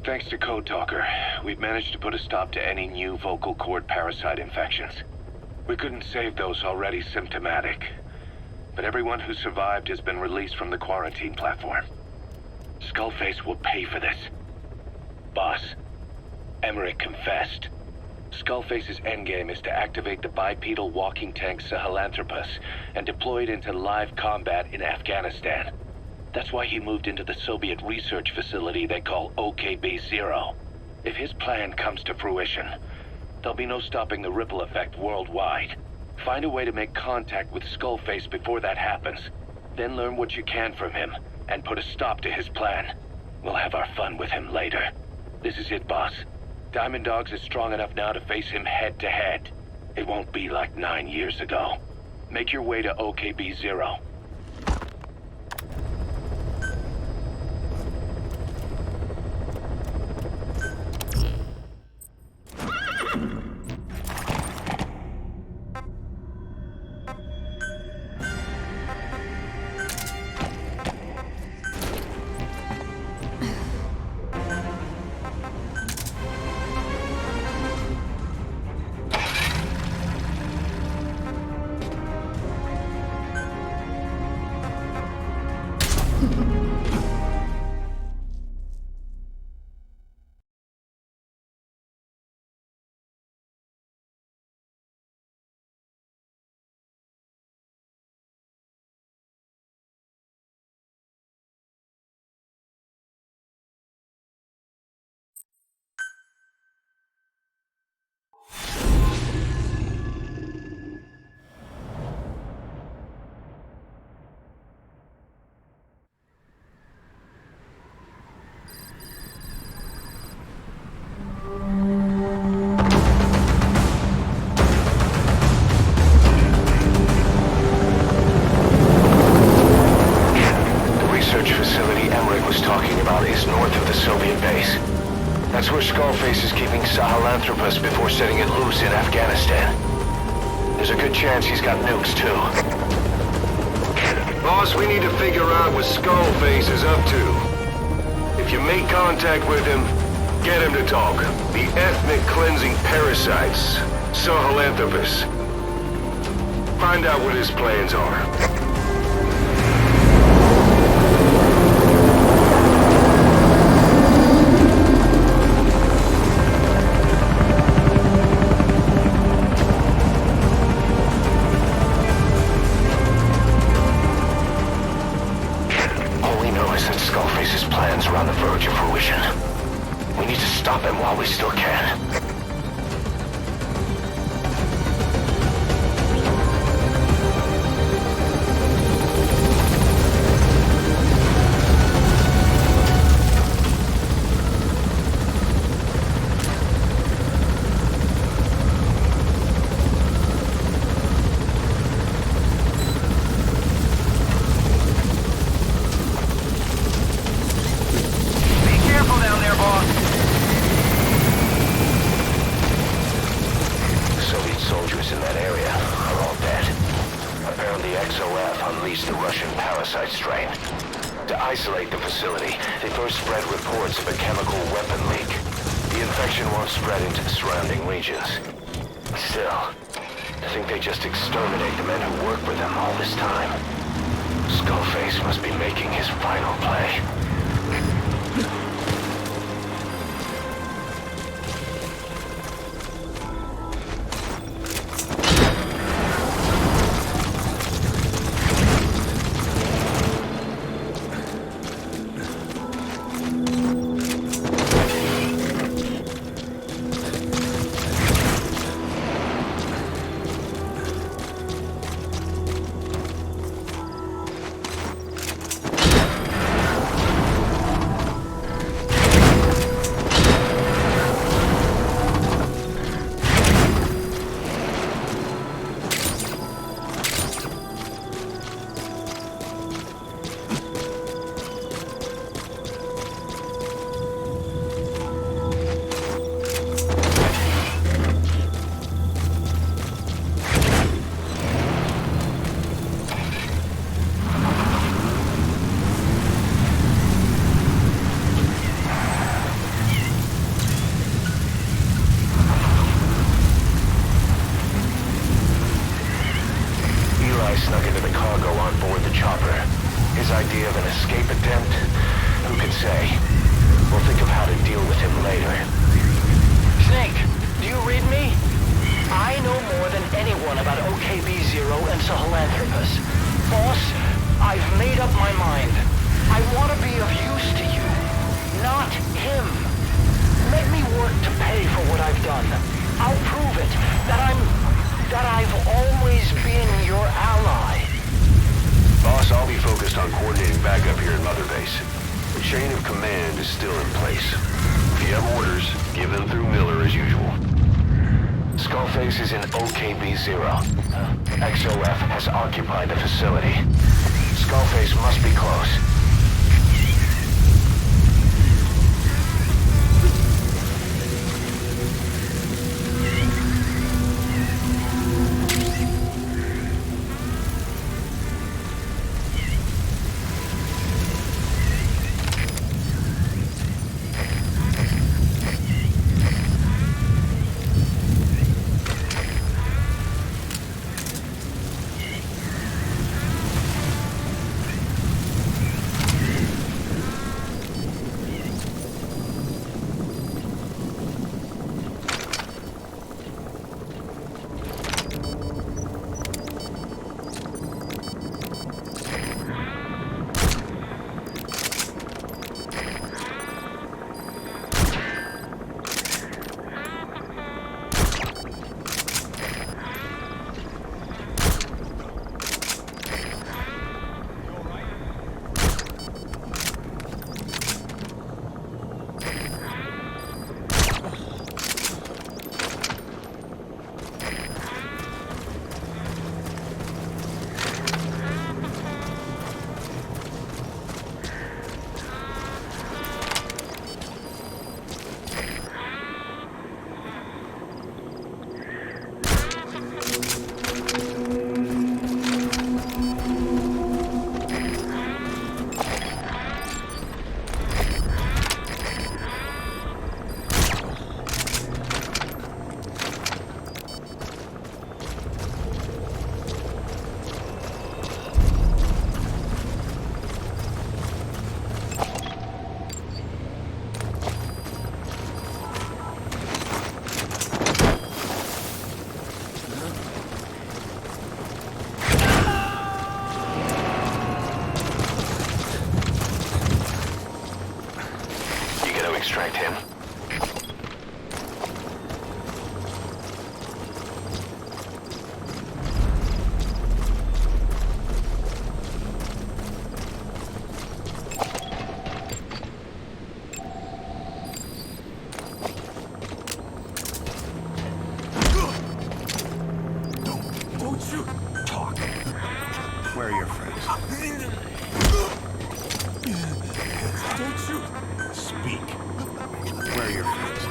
Thanks to Code Talker, we've managed to put a stop to any new vocal cord parasite infections. We couldn't save those already symptomatic, but everyone who survived has been released from the quarantine platform. Skullface will pay for this. Boss, Emmerich confessed. Skullface's endgame is to activate the bipedal walking tank Sahelanthropus and deploy it into live combat in Afghanistan. That's why he moved into the Soviet research facility they call OKB-0. If his plan comes to fruition, there'll be no stopping the ripple effect worldwide. Find a way to make contact with Skullface before that happens. Then learn what you can from him, and put a stop to his plan. We'll have our fun with him later. This is it, boss. Diamond Dogs is strong enough now to face him head-to-head. It won't be like 9 years ago. Make your way to OKB-0. That's where Skullface is keeping Sahelanthropus before setting it loose in Afghanistan. There's a good chance he's got nukes, too. Boss, we need to figure out what Skullface is up to. If you make contact with him, get him to talk. The ethnic cleansing parasites, Sahelanthropus. Find out what his plans are. Skullface's plans are on the verge of fruition. We need to stop him while we still can. The Russian parasite strain. To isolate the facility, they first spread reports of a chemical weapon leak. The infection won't spread into the surrounding regions. Still, I think they just exterminate the men who work for them all this time. Skullface must be making his final play. so I'll be focused on coordinating backup here in Mother Base. The chain of command is still in place. If you have orders, give them through Miller as usual. Skullface is in OKB-0. XOF has occupied the facility. Skullface must be close. Extract him. Don't you talk. Where are your friends? Don't you speak. Where are your friends?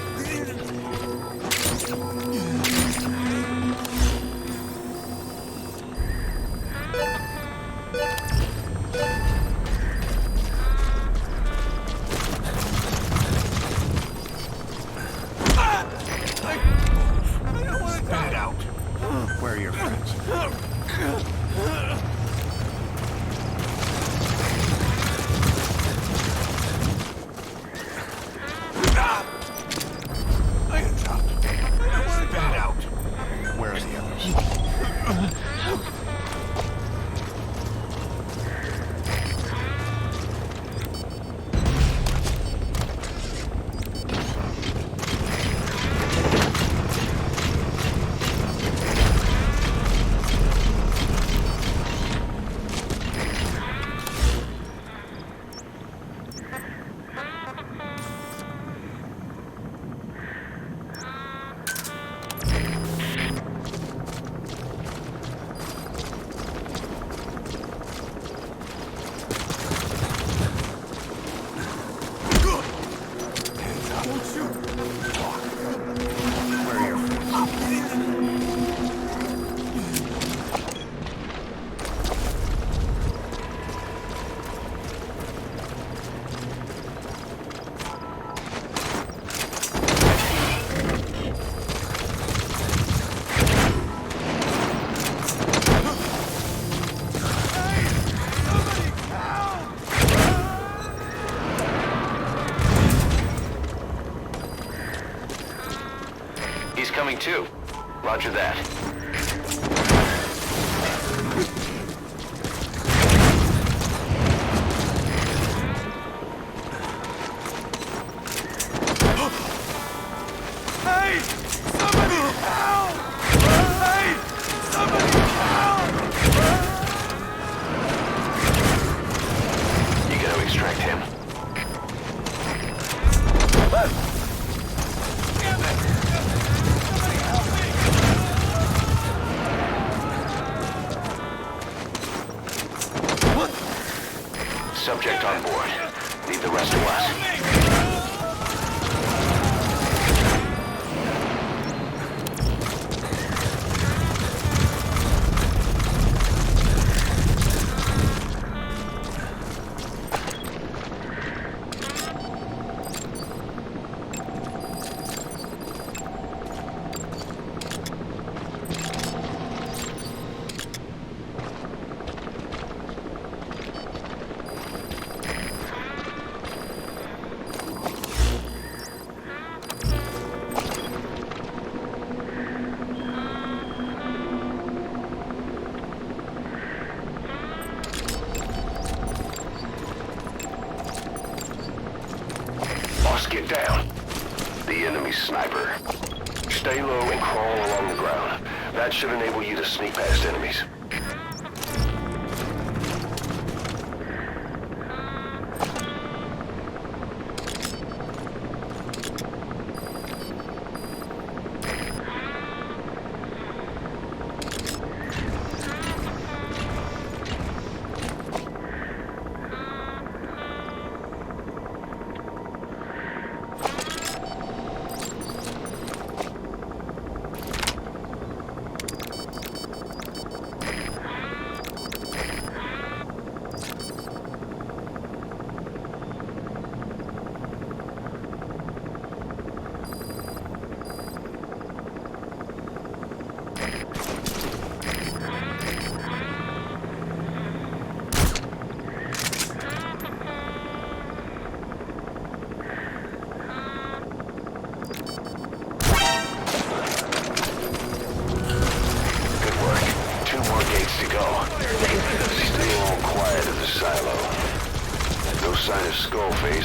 Spit it out. Where are your friends? Coming too. Roger that. Hey! Somebody help! Hey! Somebody help! on board. Leave the rest to us. Get down. The enemy sniper. Stay low and crawl along the ground. That should enable you to sneak past enemies.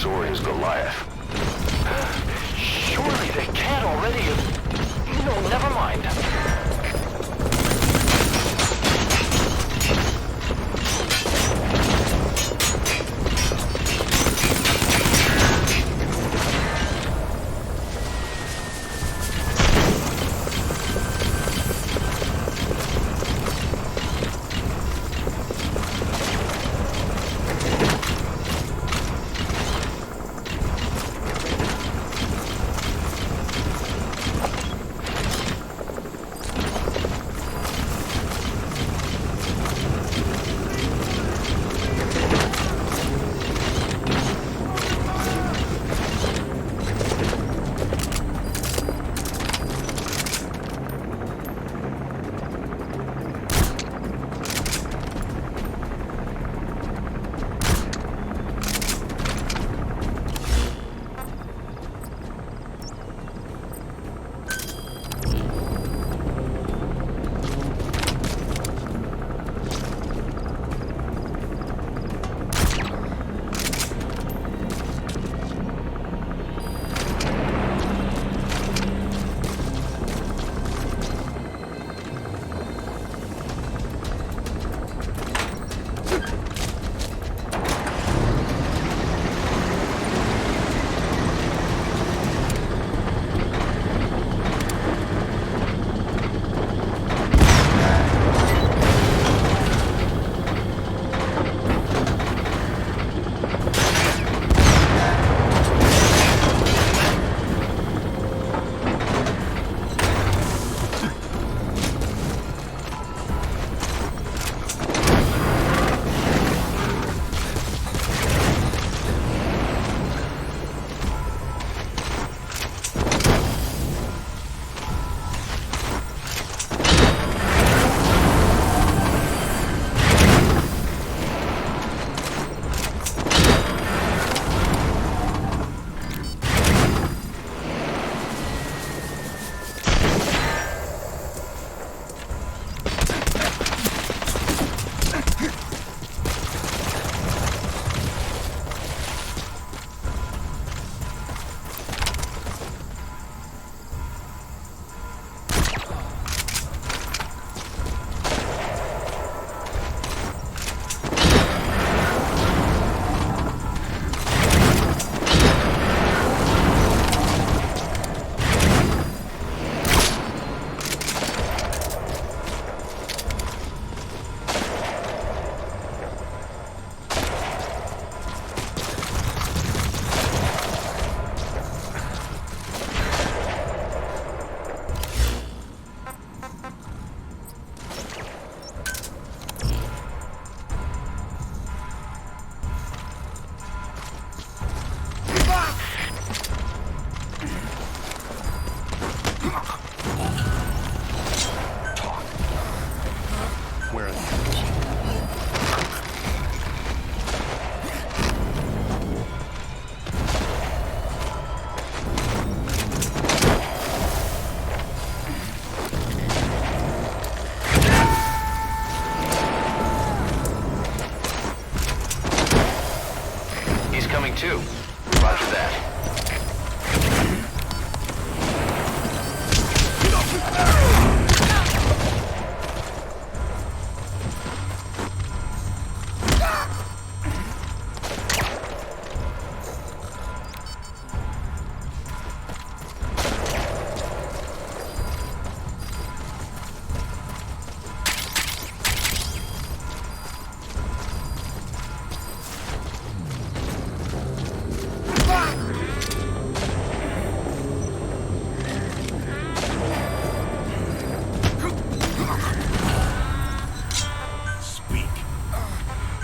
Or his Goliath. Surely they can't already. No, never mind. Roger that.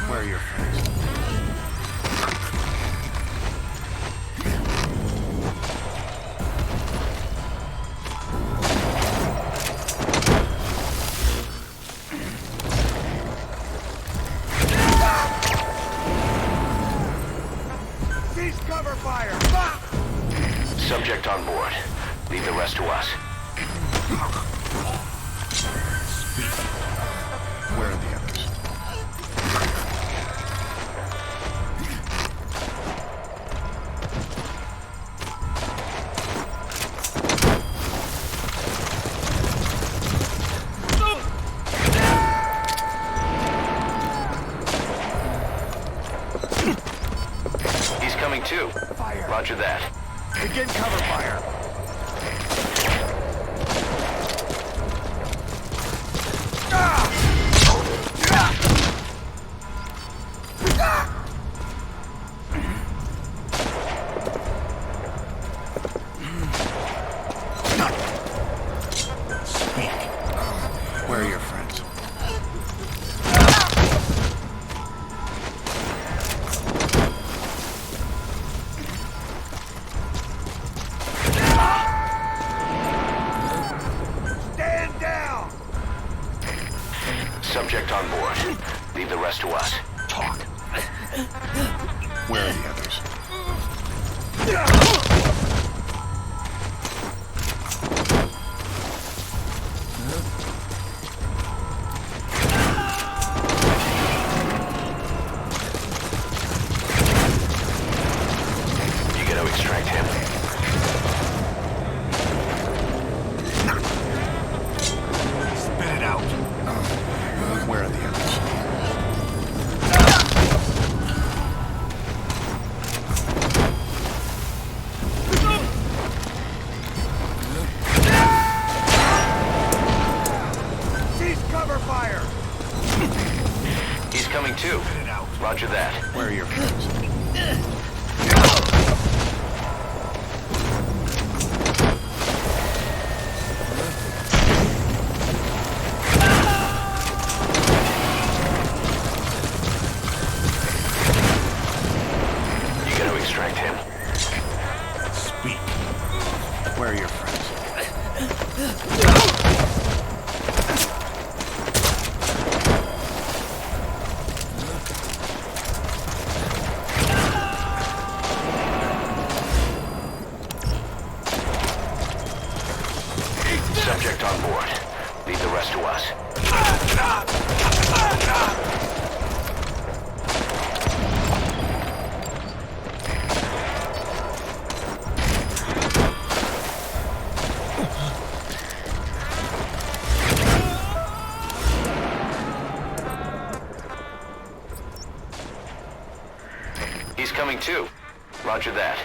Where are your friends? Cease cover fire! Subject on board. Leave the rest to us. Speak. Where are the others? He's coming too. Fire. Roger that. Begin cover fire. Speak. Where are your friends? Stand down! Subject on board. Leave the rest to us. Talk. Where are the others? You gotta extract him. Spit it out. Where are the others? Cease cover fire! He's coming too. Spit it out. Roger that. Where are your friends? You gotta extract him. Speak. Where are your friends? Subject on board. Leave the rest to us. He's coming too. Roger that.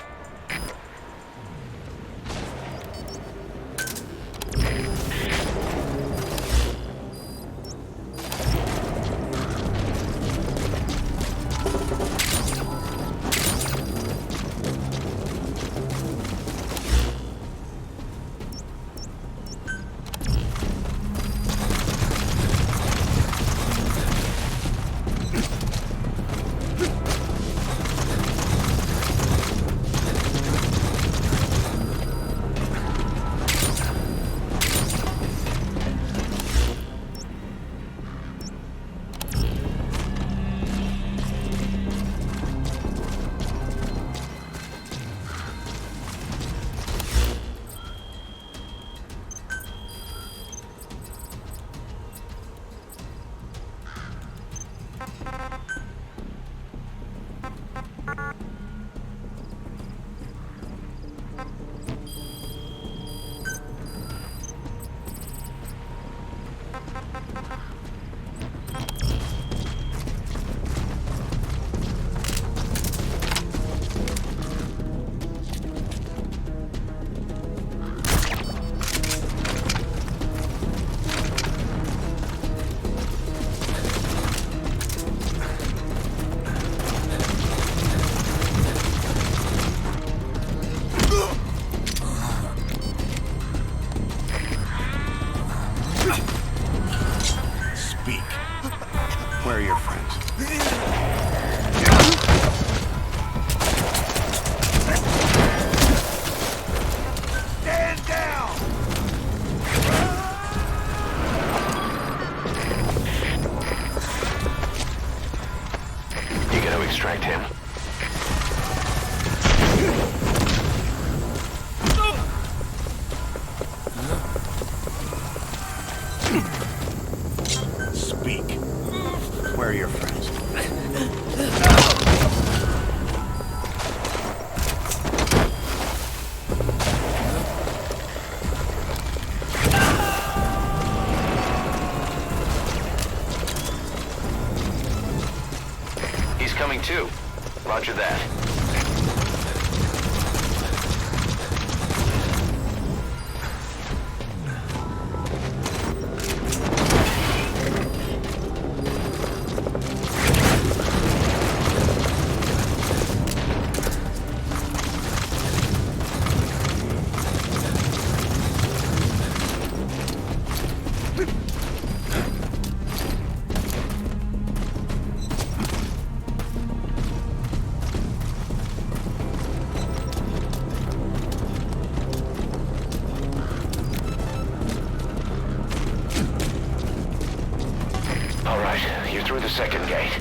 second gate.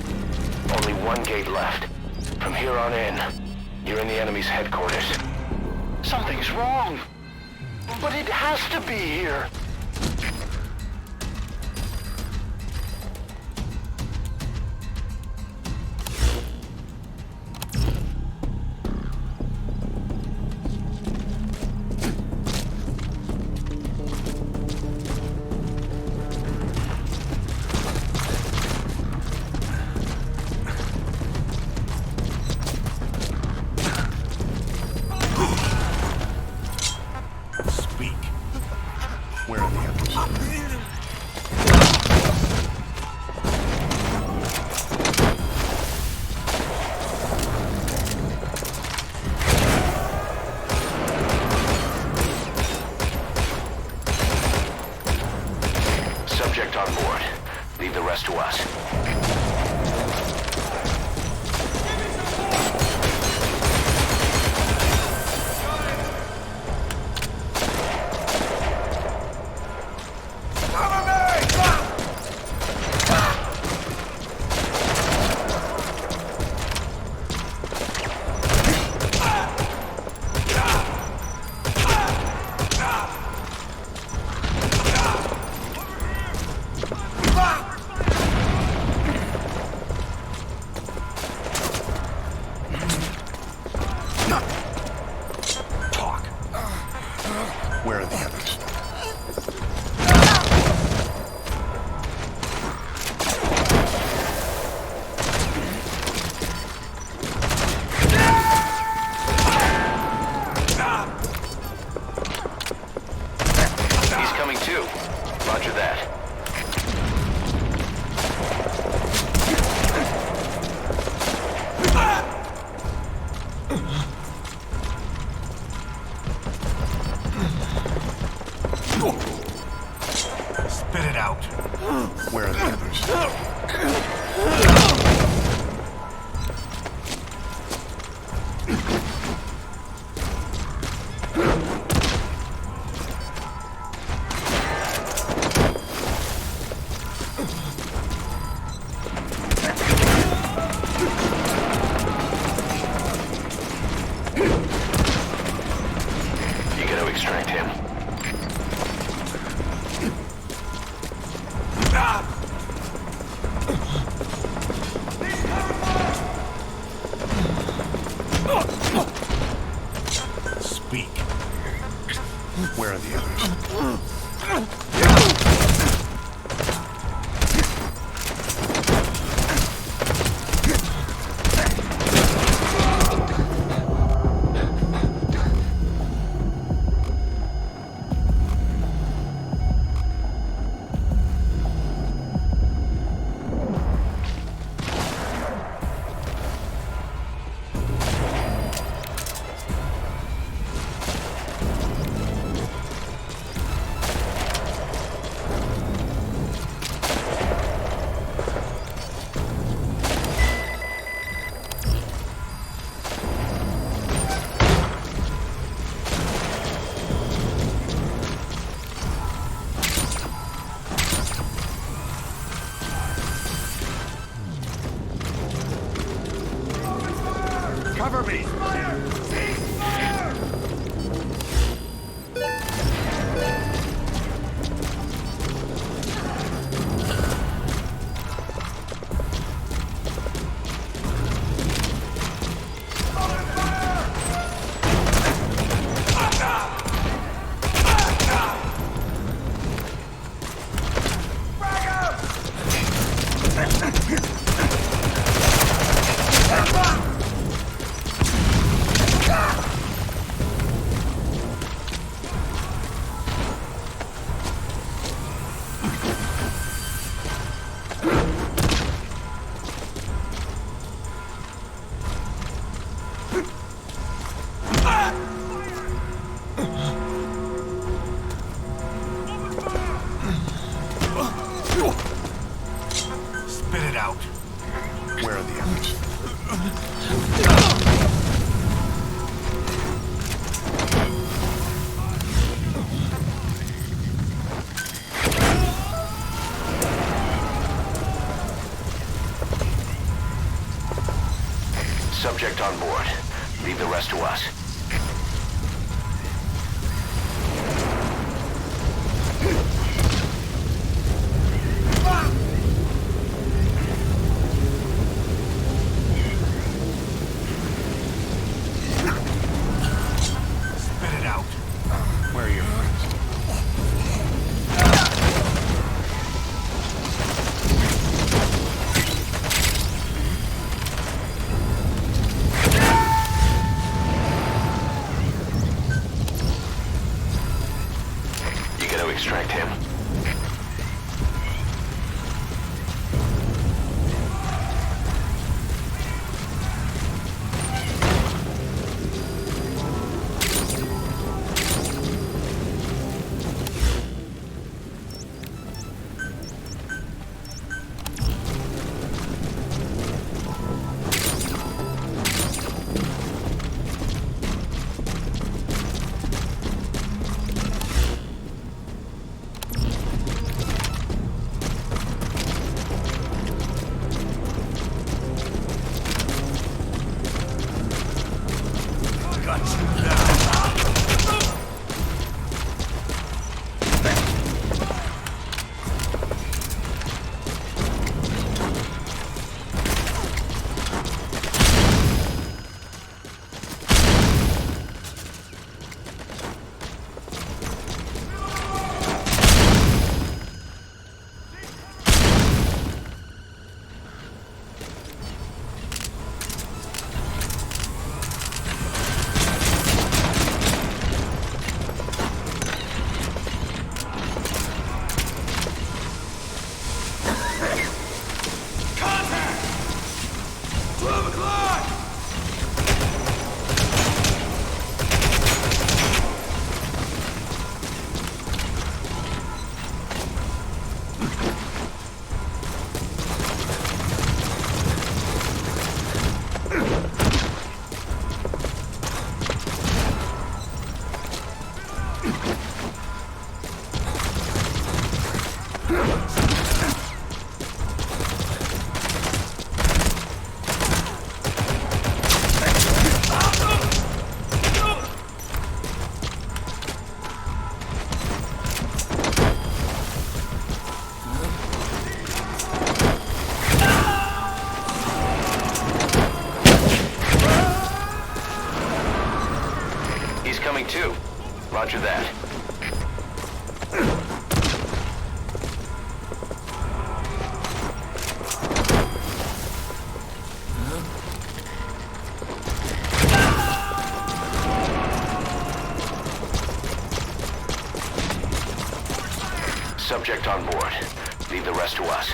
Only one gate left. From here on in, you're in the enemy's headquarters. Something's wrong. But it has to be here. Speak. Where are the others? Subject on board. Leave the rest to us. Talk. Where are the others? He's coming too. Roger that. Spit it out. Where are the others? You gotta extract him. Speak. Where are the others? on board. Leave the rest to us. Spit it out. Where are your friends? You gotta extract him. Got you now. He's coming too. Roger that. Subject on board. Leave the rest to us.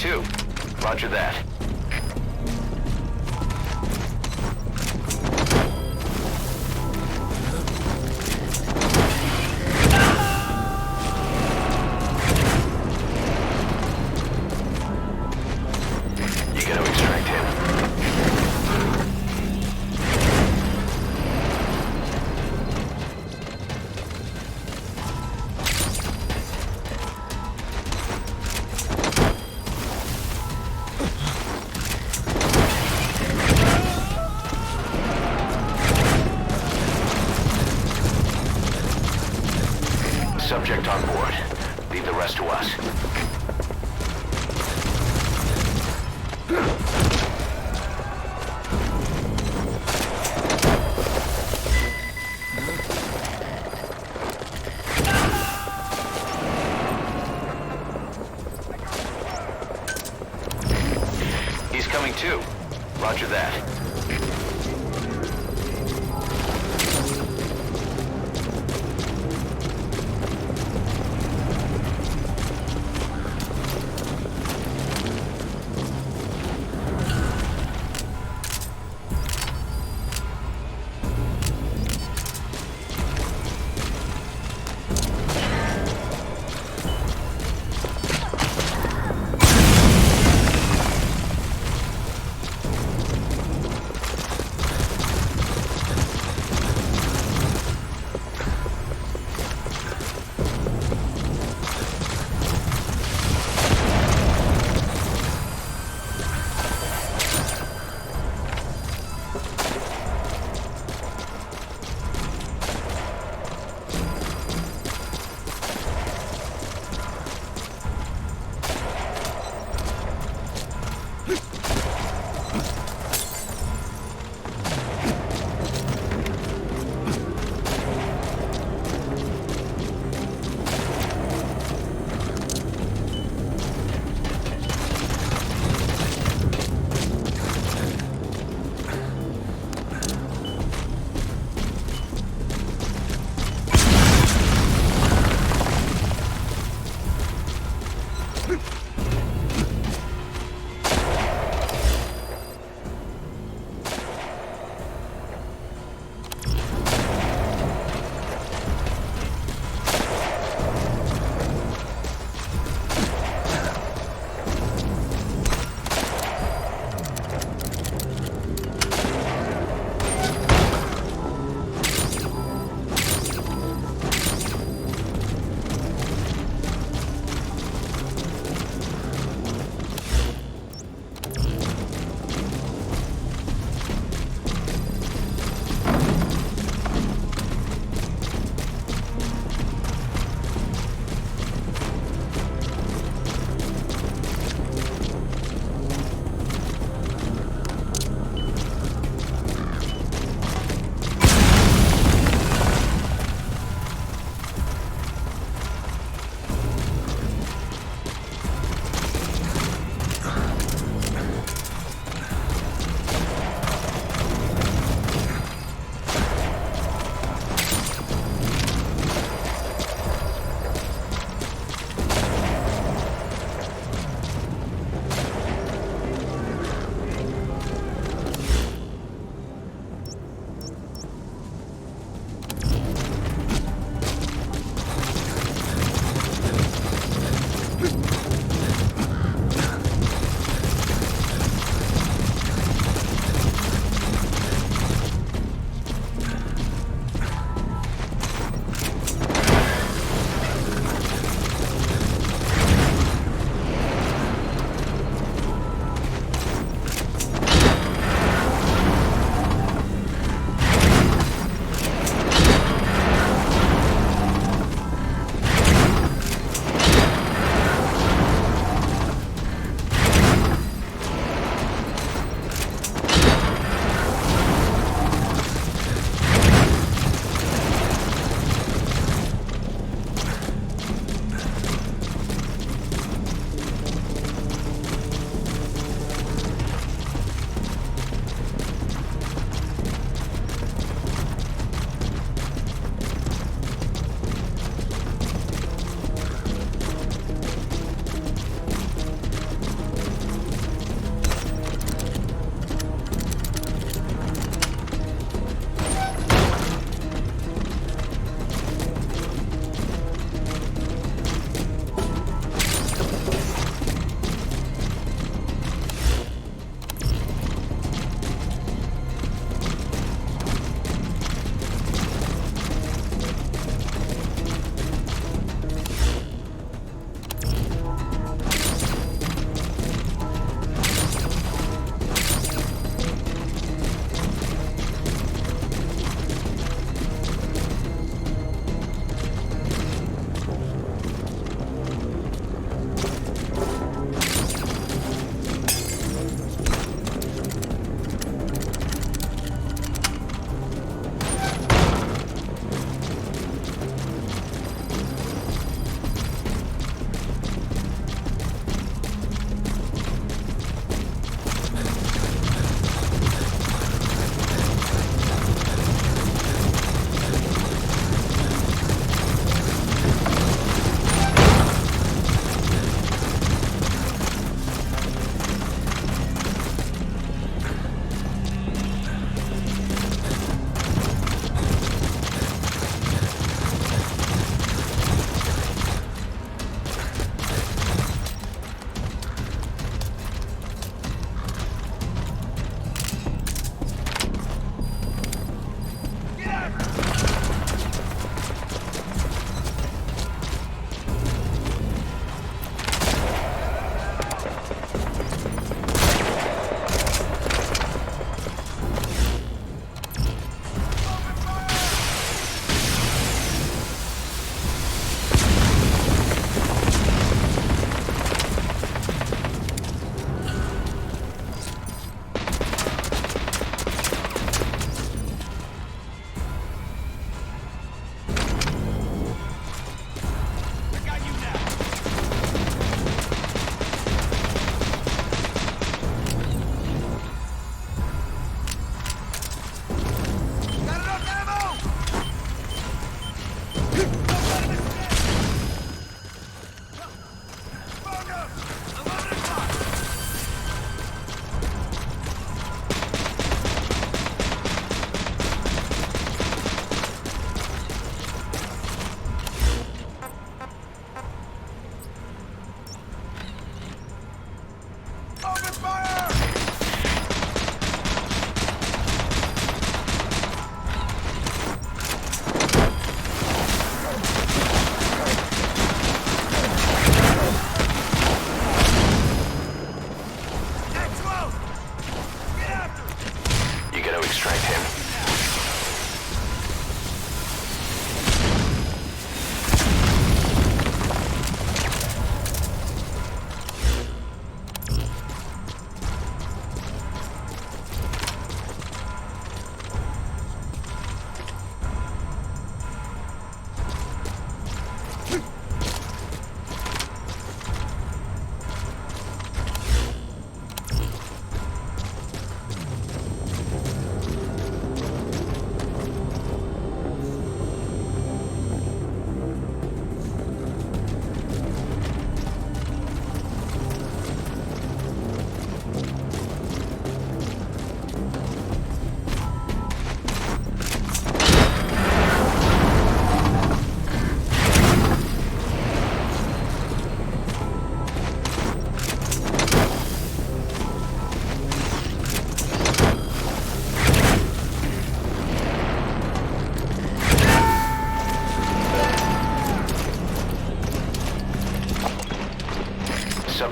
too. Roger that. You gotta extract him. Subject on board. Leave the rest to us. He's coming too. Roger that.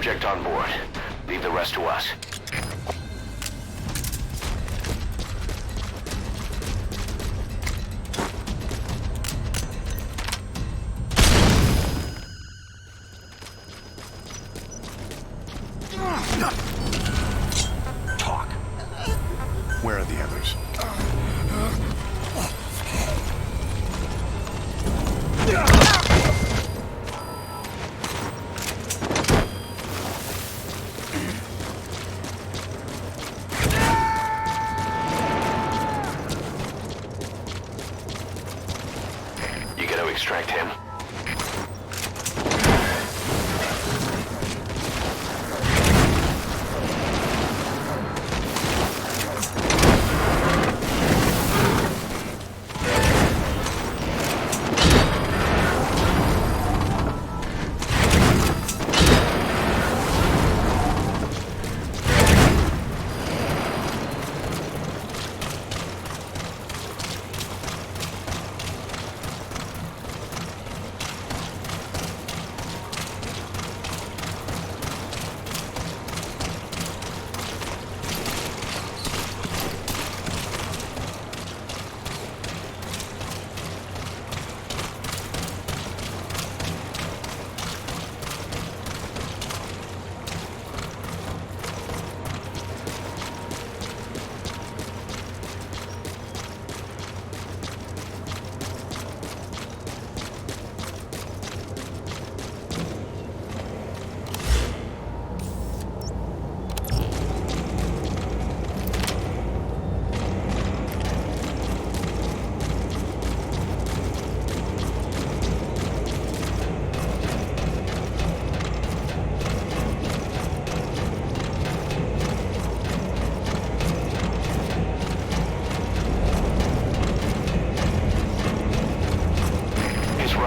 subject on board. Leave the rest to us. Talk. Where are the others? You gonna extract him?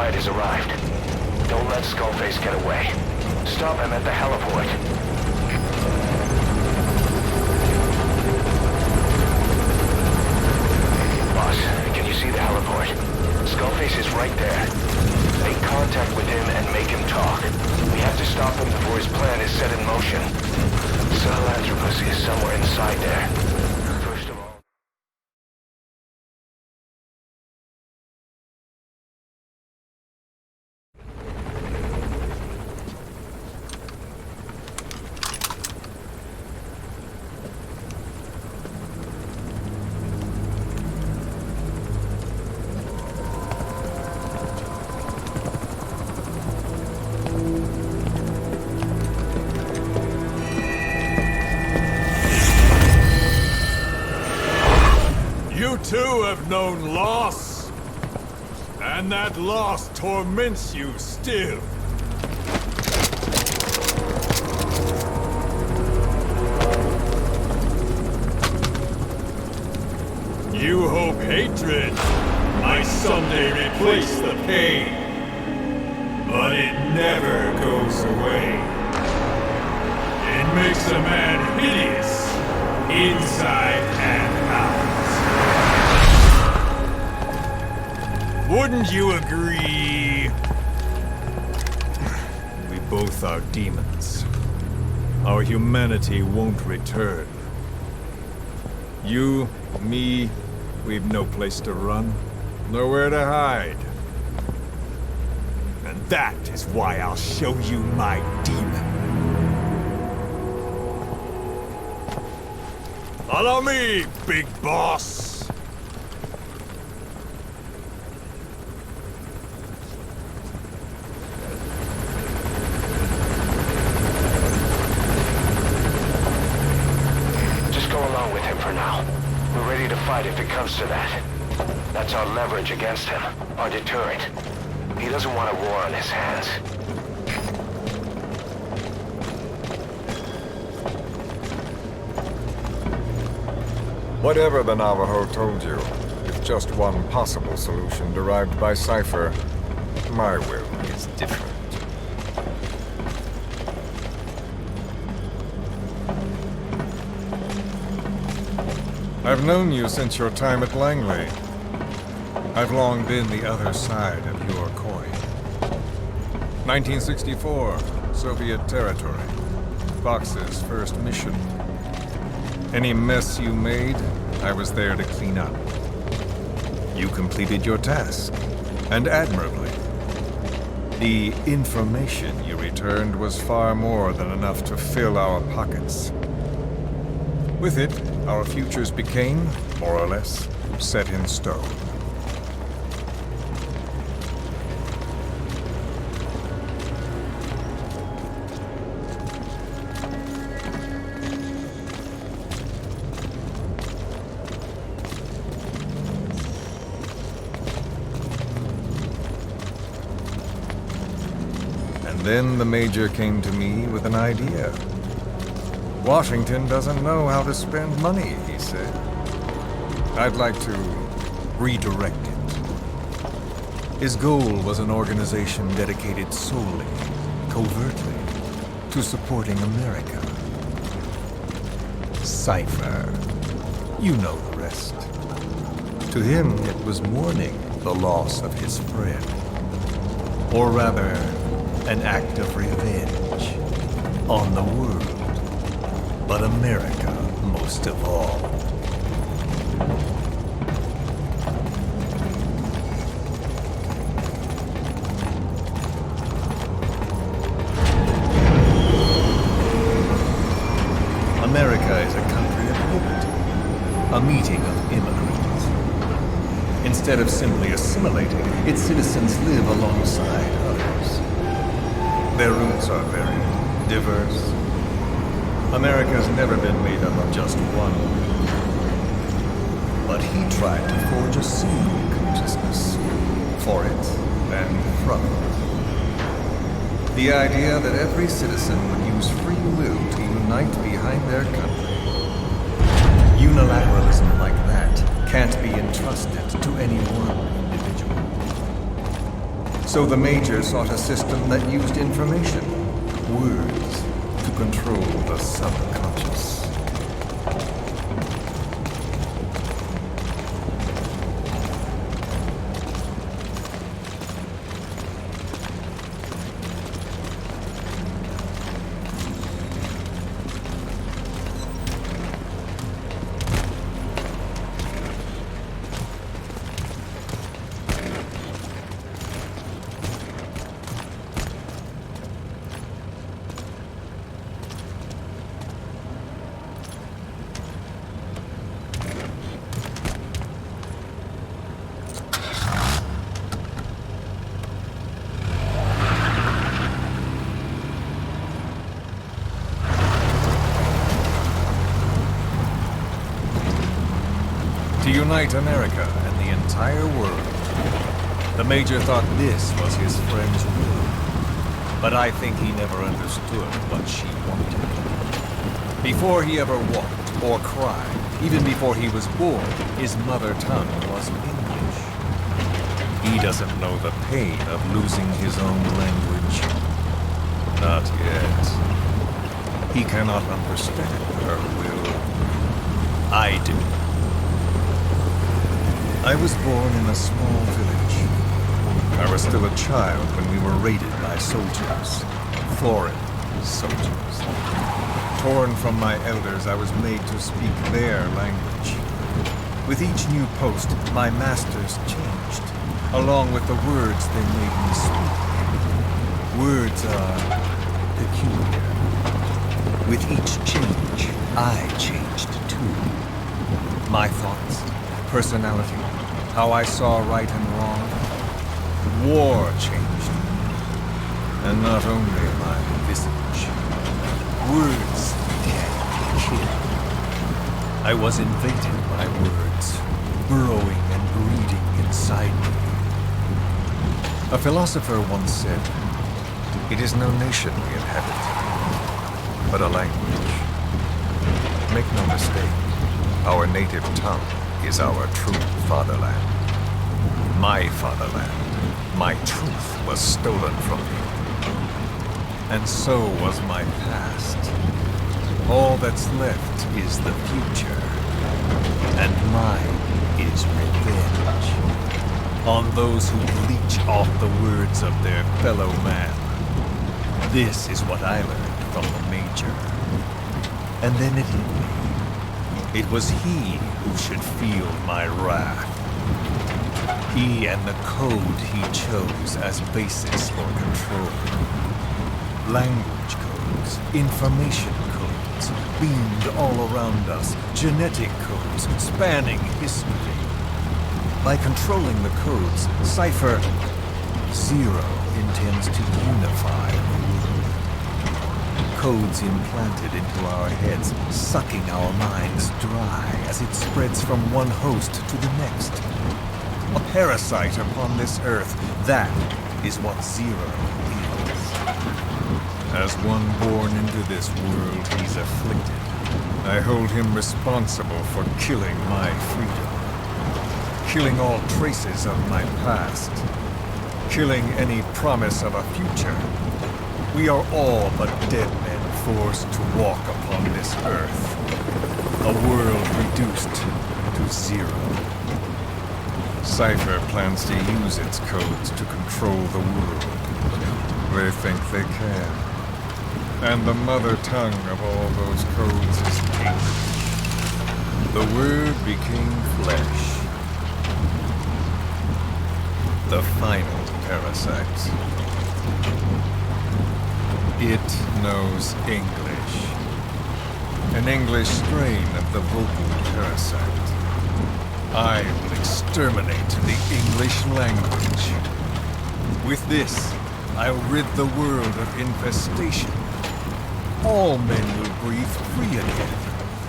Has arrived. Don't let Skullface get away. Stop him at the heliport. Boss, can you see the heliport? Skullface is right there. Make contact with him and make him talk. We have to stop him before his plan is set in motion. Sahelanthropus is somewhere inside there. First of all... You too have known loss, and that loss torments you still. You hope hatred might someday replace the pain, but it never goes away. It makes a man hideous, inside and out. Wouldn't you agree? We both are demons. Our humanity won't return. You, me, we've no place to run, nowhere to hide. And that is why I'll show you my demon. Follow me, big boss! If it comes to that. That's our leverage against him, our deterrent. He doesn't want a war on his hands. Whatever the Navajo told you, is just one possible solution derived by Cypher. My will is different. I've known you since your time at Langley. I've long been the other side of your coin. 1964, Soviet territory. Fox's first mission. Any mess you made, I was there to clean up. You completed your task, and admirably. The information you returned was far more than enough to fill our pockets. With it, our futures became, more or less, set in stone. Then the Major came to me with an idea. Washington doesn't know how to spend money, he said. I'd like to redirect it. His goal was an organization dedicated solely, covertly, to supporting America. Cypher. You know the rest. To him, it was mourning the loss of his friend. Or rather, an act of revenge on the world, but America most of all. America is a country of liberty, a meeting of immigrants. Instead of simply assimilating, its citizens live alongside others. Their roots are very diverse. America's never been made up of just one. But he tried to forge a single consciousness for it and from it. The idea that every citizen would use free will to unite behind their country. Unilateralism like that can't be entrusted to any one individual. So the Major sought a system that used information, words, to control the subconscious. To unite America and the entire world. The Major thought this was his friend's will, but I think he never understood what she wanted. Before he ever walked or cried, even before he was born, his mother tongue was English. He doesn't know the pain of losing his own language. Not yet. He cannot understand her will. I do. I was born in a small village. I was still a child when we were raided by soldiers. Foreign soldiers. Torn from my elders, I was made to speak their language. With each new post, my masters changed, along with the words they made me speak. Words are peculiar. With each change, I changed too. My thoughts, personality, how I saw right and wrong. War changed me. And not only my visage. Words can kill. I was invaded by words, burrowing and breeding inside me. A philosopher once said, "It is no nation we inhabit, but a language." Make no mistake, our native tongue is our true fatherland. My fatherland, my truth was stolen from me. And so was my past. All that's left is the future. And mine is revenge. On those who leech off the words of their fellow man. This is what I learned from the Major. And then it hit me. It was he who should feel my wrath. He and the code he chose as basis for control. Language codes, information codes, beamed all around us, genetic codes spanning history. By controlling the codes, Cypher Zero intends to unify the world. Codes implanted into our heads, sucking our minds dry as it spreads from one host to the next. A parasite upon this earth, that is what Zero is. As one born into this world he's afflicted, I hold him responsible for killing my freedom. Killing all traces of my past. Killing any promise of a future. We are all but dead men forced to walk upon this earth. A world reduced to zero. Cypher plans to use its codes to control the world. They think they can. And the mother tongue of all those codes is English. The Word became flesh. The final parasite. It knows English. An English strain of the vocal parasite. I will exterminate the English language. With this, I'll rid the world of infestation. All men will breathe free again,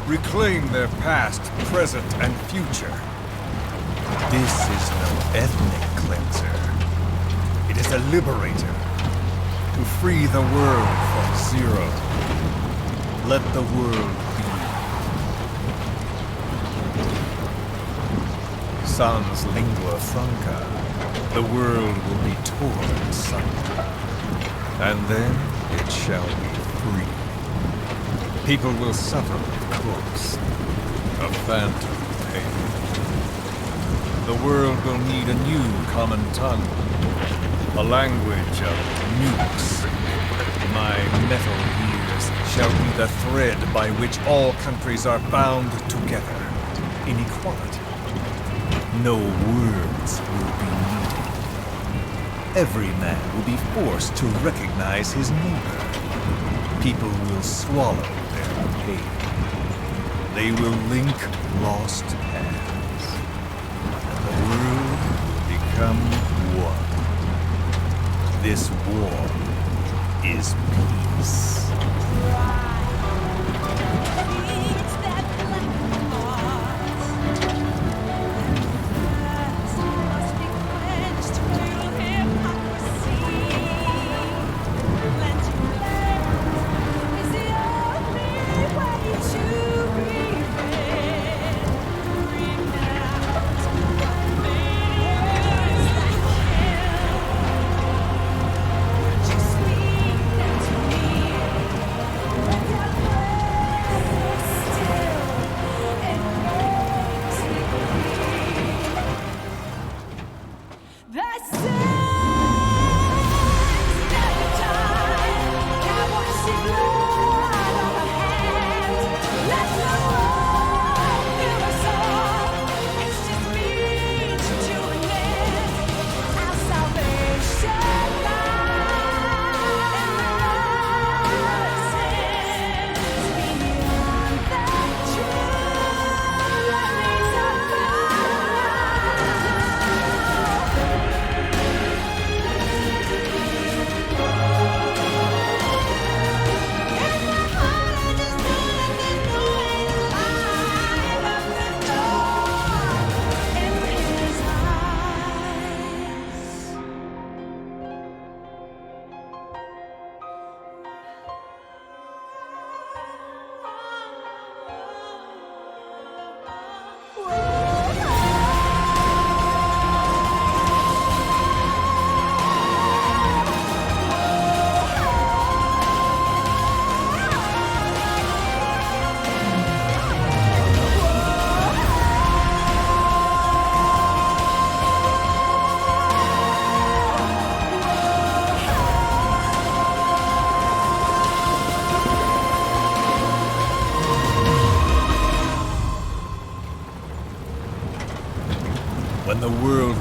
reclaim their past, present, and future. This is no ethnic cleanser. It is a liberator. To free the world from Zero. Let the world be. Sans lingua franca. The world will be torn asunder. And then it shall be free. People will suffer, of course. A phantom pain. The world will need a new common tongue. A language of nukes. My metal years shall be the thread by which all countries are bound together. In equality. No words will be needed. Every man will be forced to recognize his neighbor. People will swallow their pain. They will link lost hands. And the world will become one. This war is peace.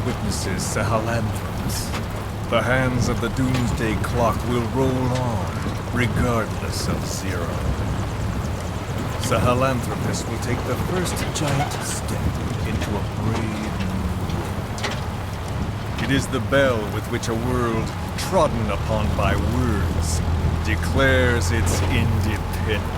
witnesses Sahelanthropus. The hands of the Doomsday Clock will roll on, regardless of Zero. Sahelanthropus will take the first giant step into a brave new world. It is the bell with which a world trodden upon by words declares its independence.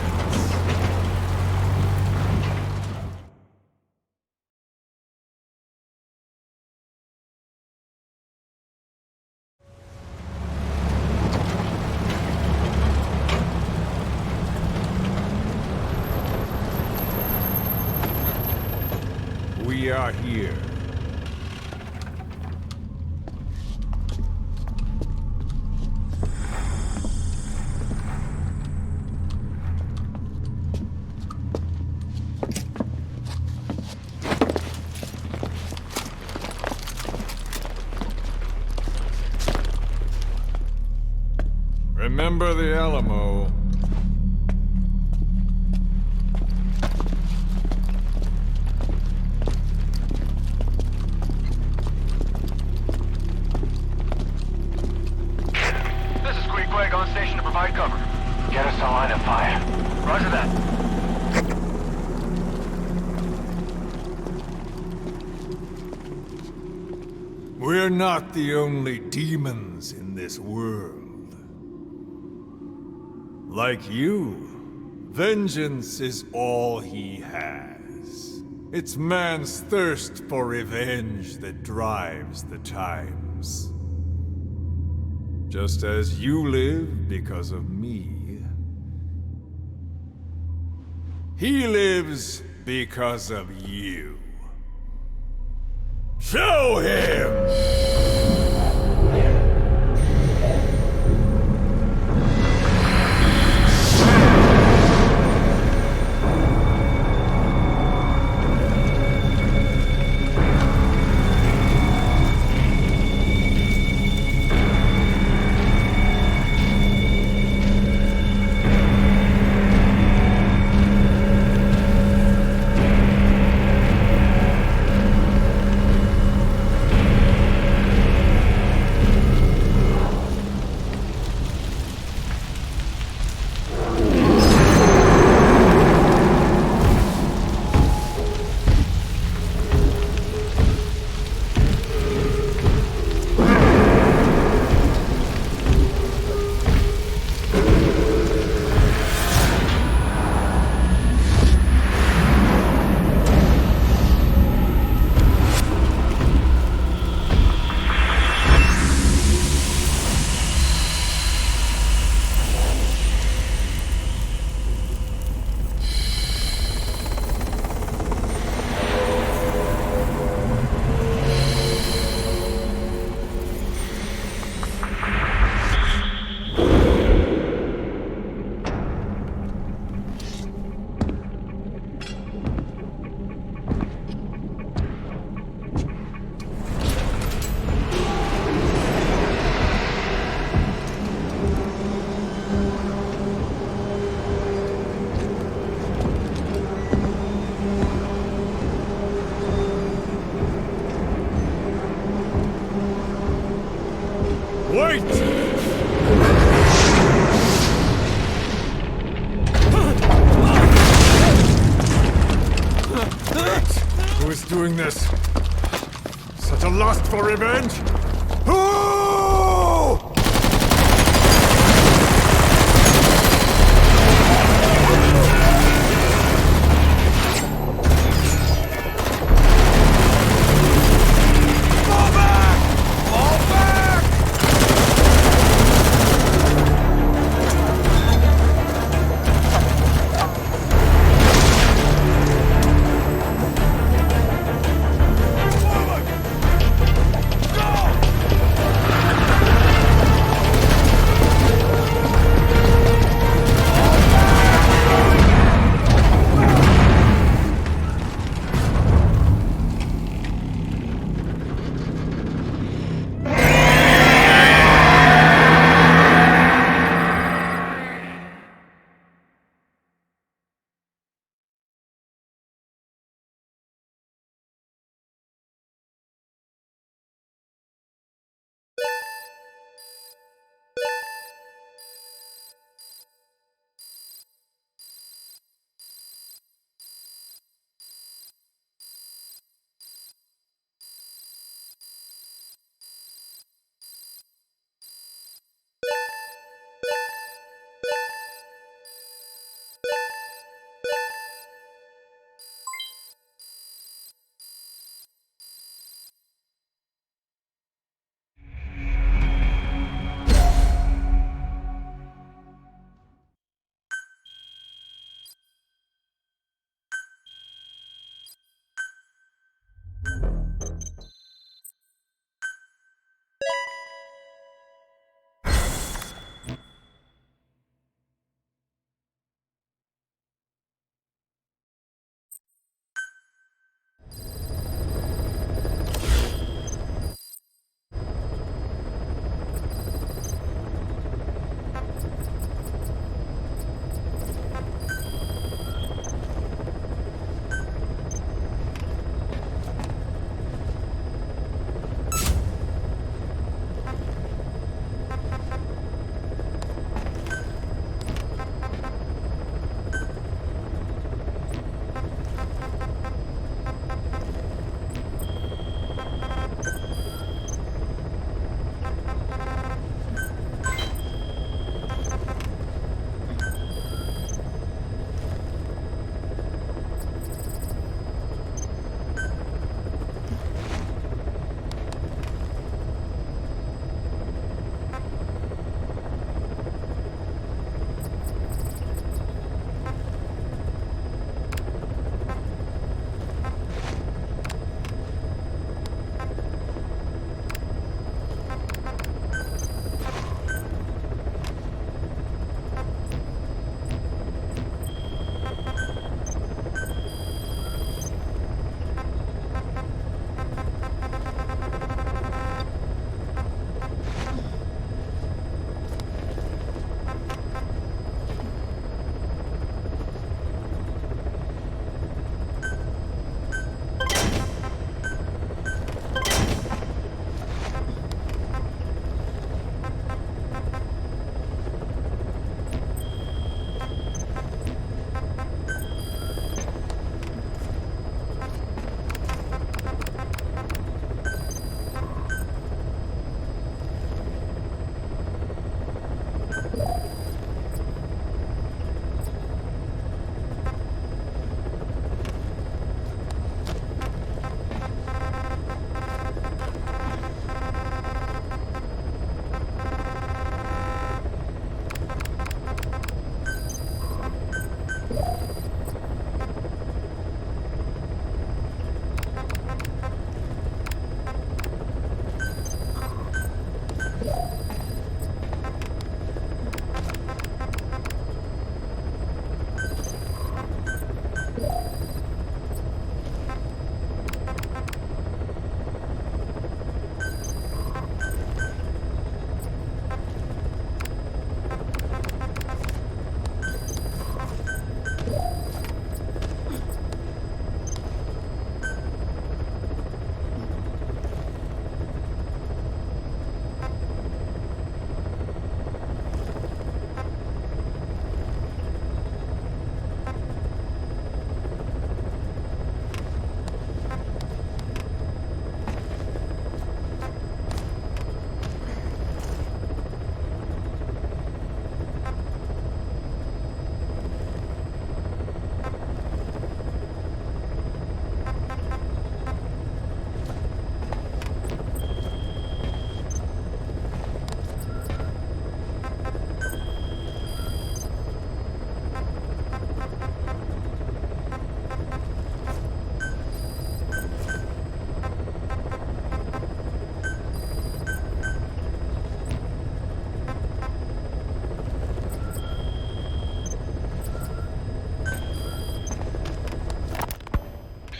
We are here. Remember the Alamo. On station to provide cover. Get us a line of fire. Roger that. We're not the only demons in this world. Like you, vengeance is all he has. It's man's thirst for revenge that drives the times. Just as you live because of me, he lives because of you. Show him! Wait! Who is doing this? Such a lust for revenge? Who? Go!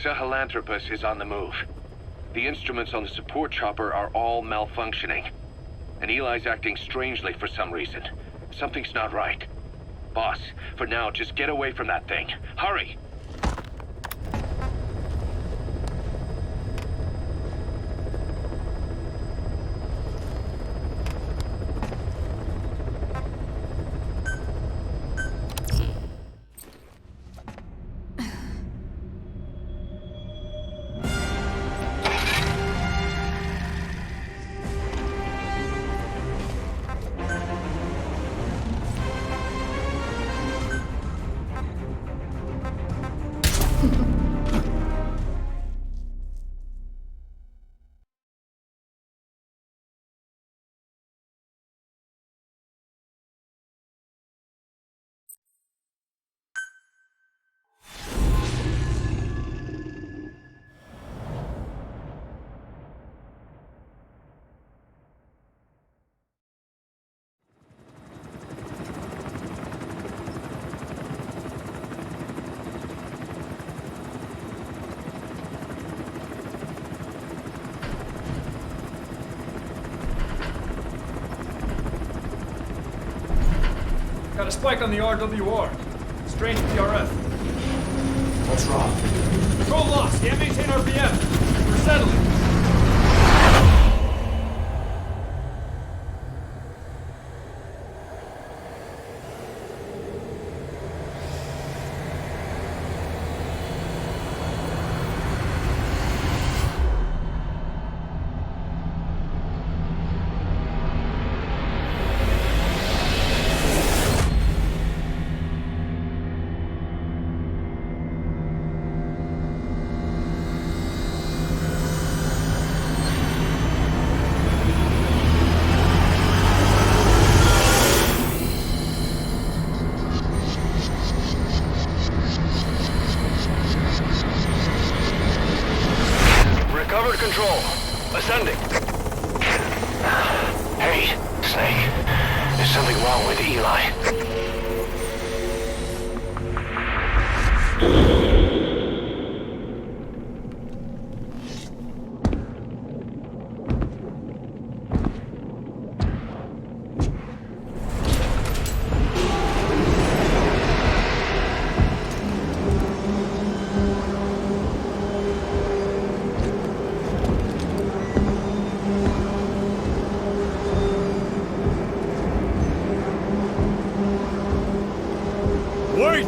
Sahelanthropus is on the move. The instruments on the support chopper are all malfunctioning. And Eli's acting strangely for some reason. Something's not right. Boss, for now, just get away from that thing. Hurry! Got a spike on the RWR. Strange PRF. What's wrong? Control lost. Can't maintain RPM. We're settling. Recovered control. Ascending. Hey, Snake. There's something wrong with Eli. Wait!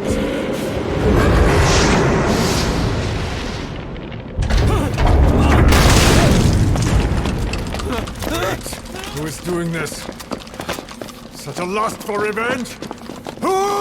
Who is doing this? Such a lust for revenge? Who?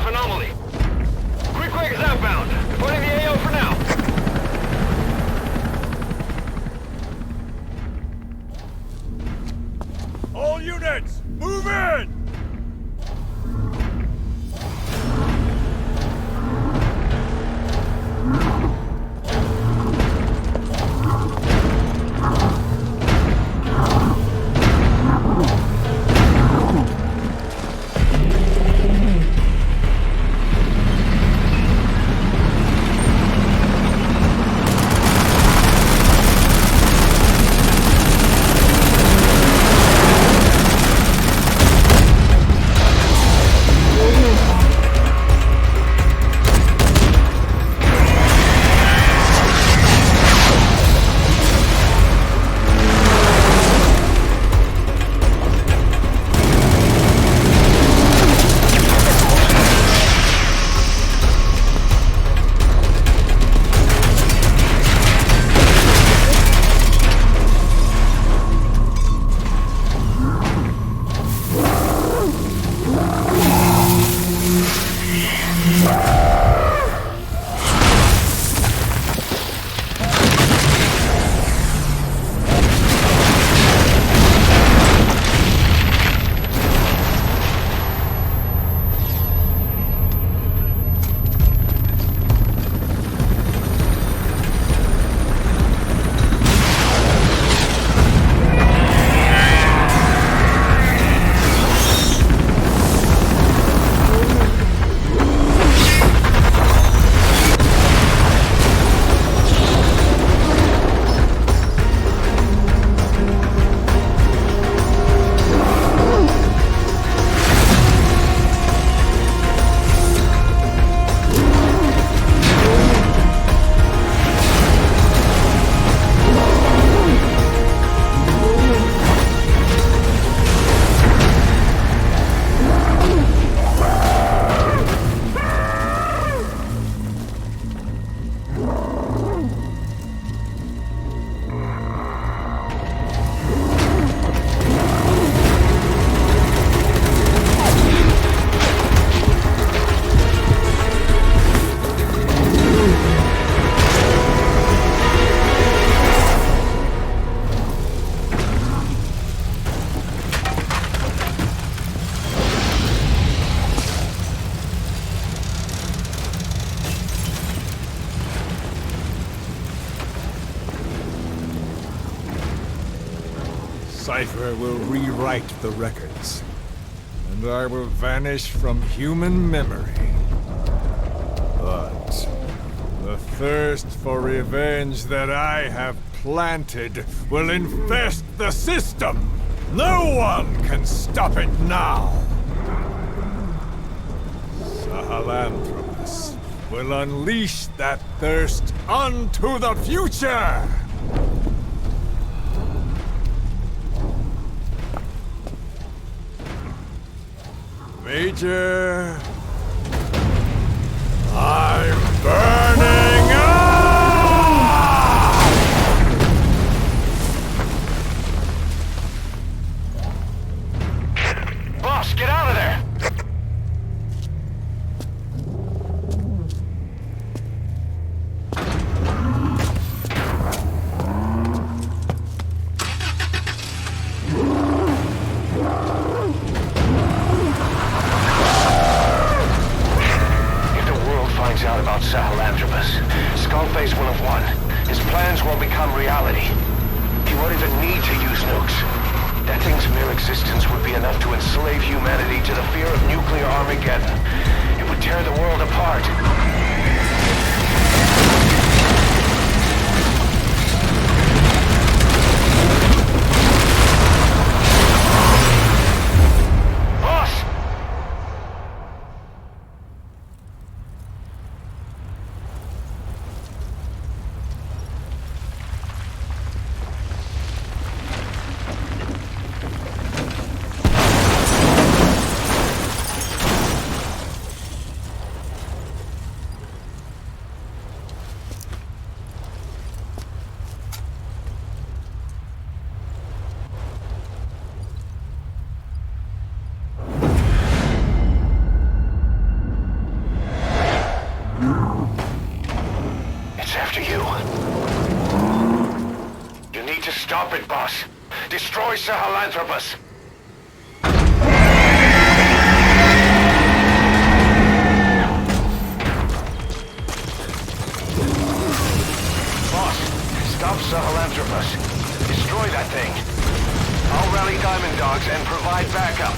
anomaly. Quick is outbound. Reporting the AO for now. All units, move in! Cypher will rewrite the records, and I will vanish from human memory. But the thirst for revenge that I have planted will infest the system. No one can stop it now. Sahelanthropus will unleash that thirst onto the future! Major, I'm burning up! Boss, get out of there! Out about Sahelanthropus, Skullface will have won. His plans will become reality. He won't even need to use nukes. That thing's mere existence would be enough to enslave humanity to the fear of nuclear Armageddon. It would tear the world apart. Stop it, boss. Destroy Sahelanthropus. Boss, stop Sahelanthropus. Destroy that thing. I'll rally Diamond Dogs and provide backup.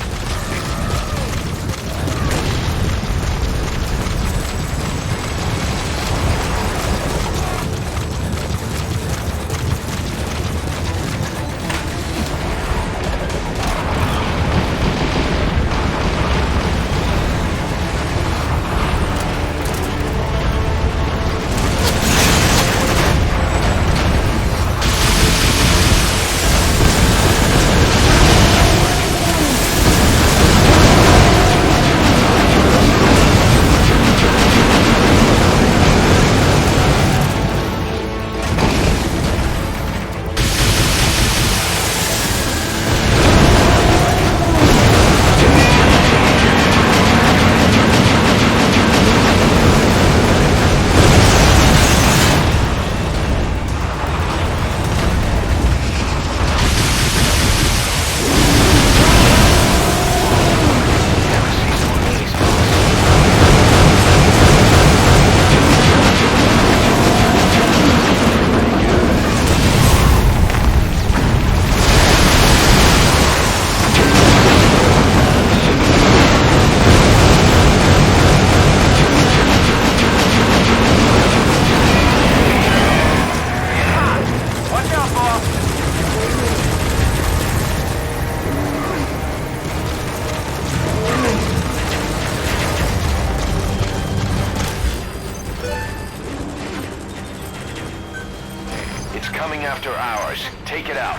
Coming after ours. Take it out.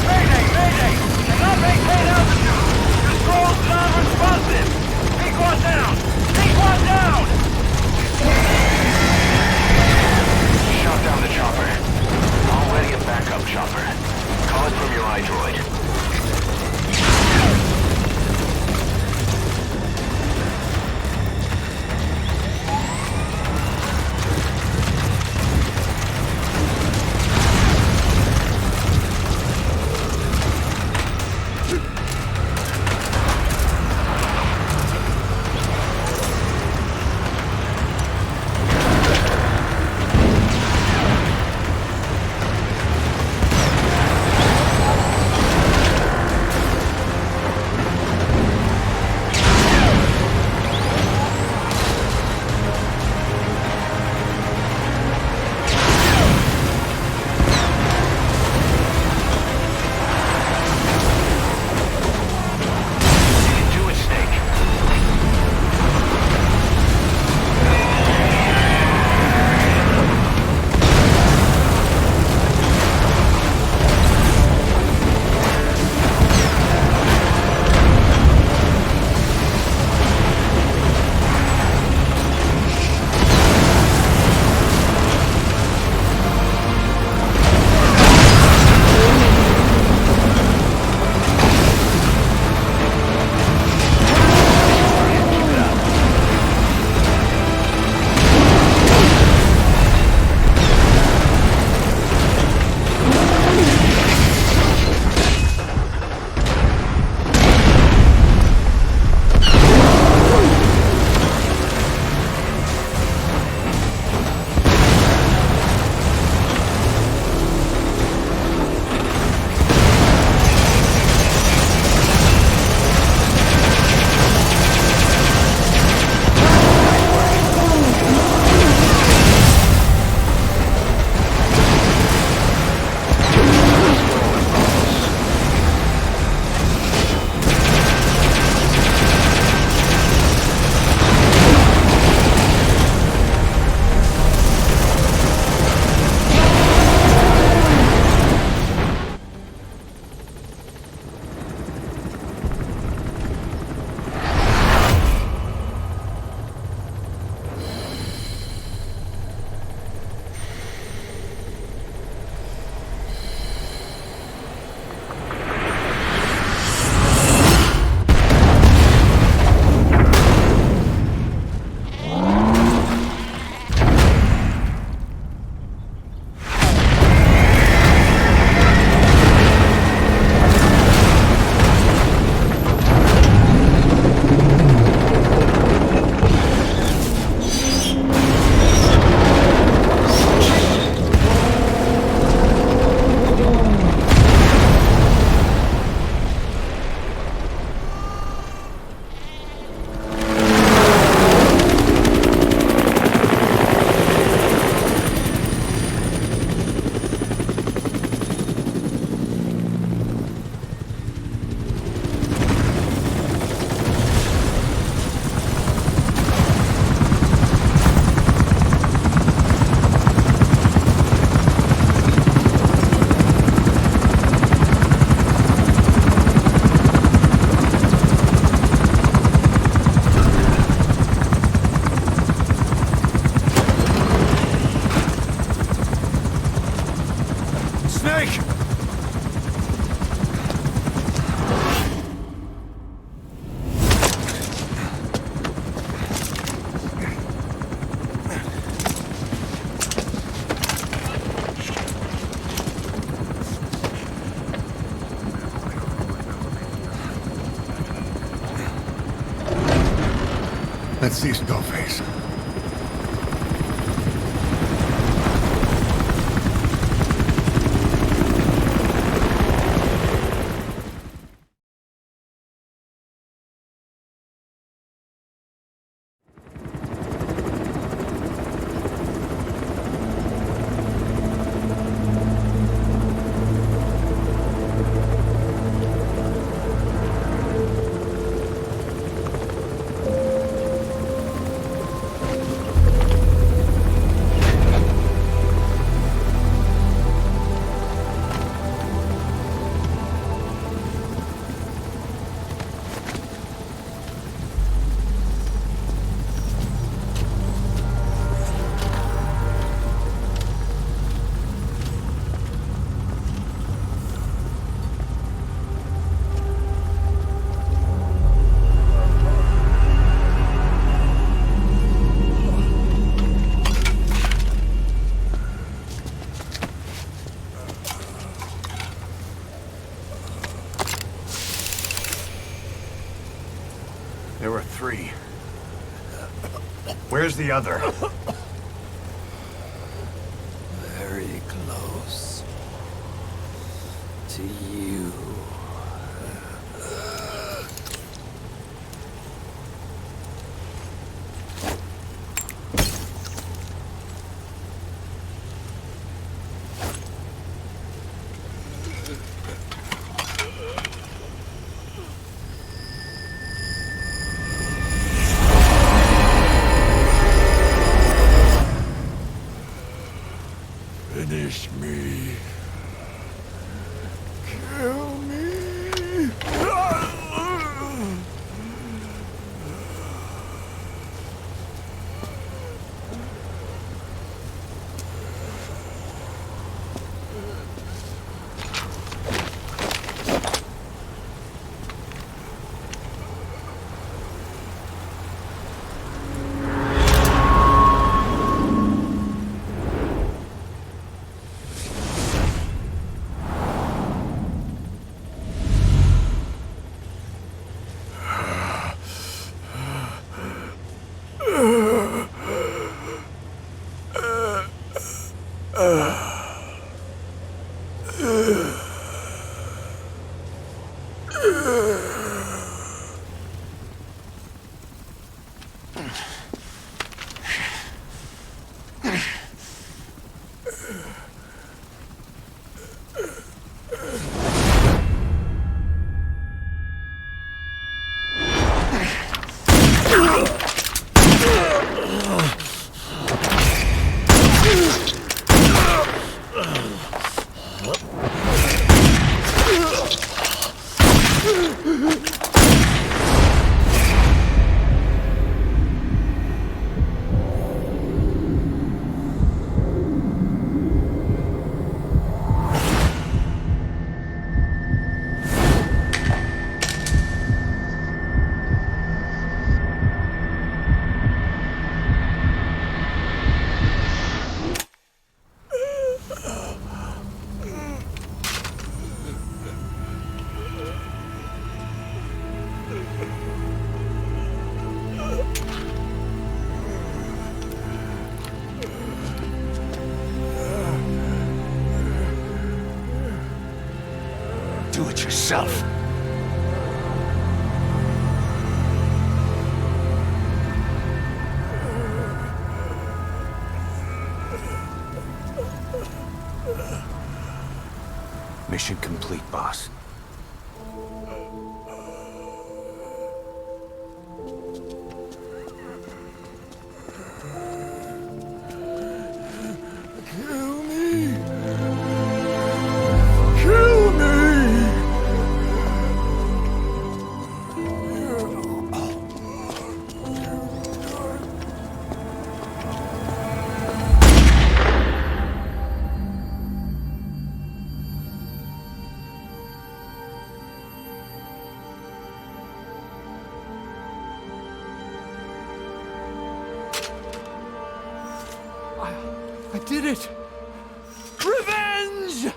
Mayday! Mayday! Cannot maintain altitude! Control's non-responsive! Take one down! Take one down! Shot down the chopper. Already a backup chopper. Call it from your iDroid. Let's see Skullface. There were 3. Where's the other? Very close to you. Finish me. Kill me. Do it yourself. Mission complete, boss. Kill me. Kill me. I did it! Revenge!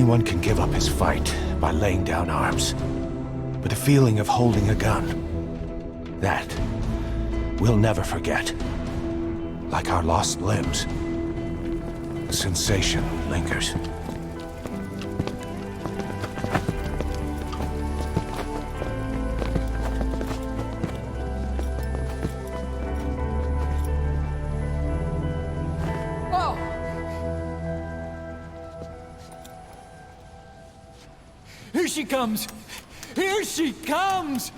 Anyone can give up his fight by laying down arms. But the feeling of holding a gun, that we'll never forget. Like our lost limbs, the sensation lingers. Here she comes! Here she comes!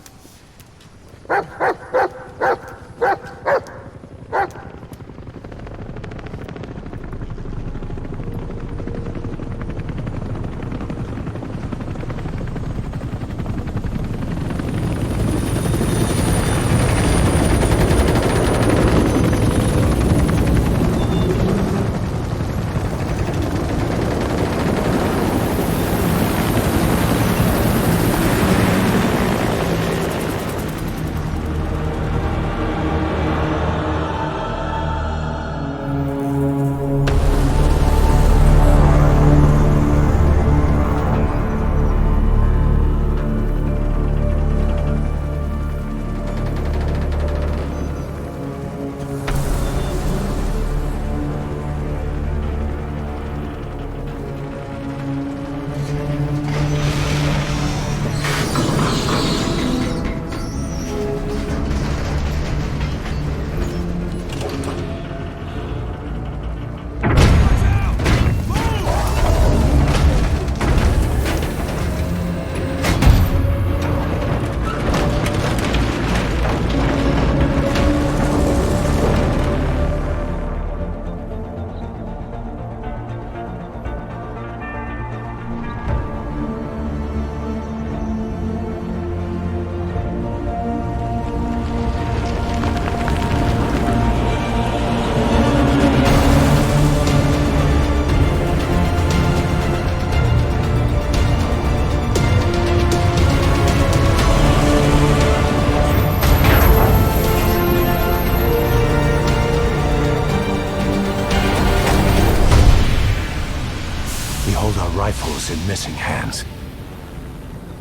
Rifles in missing hands.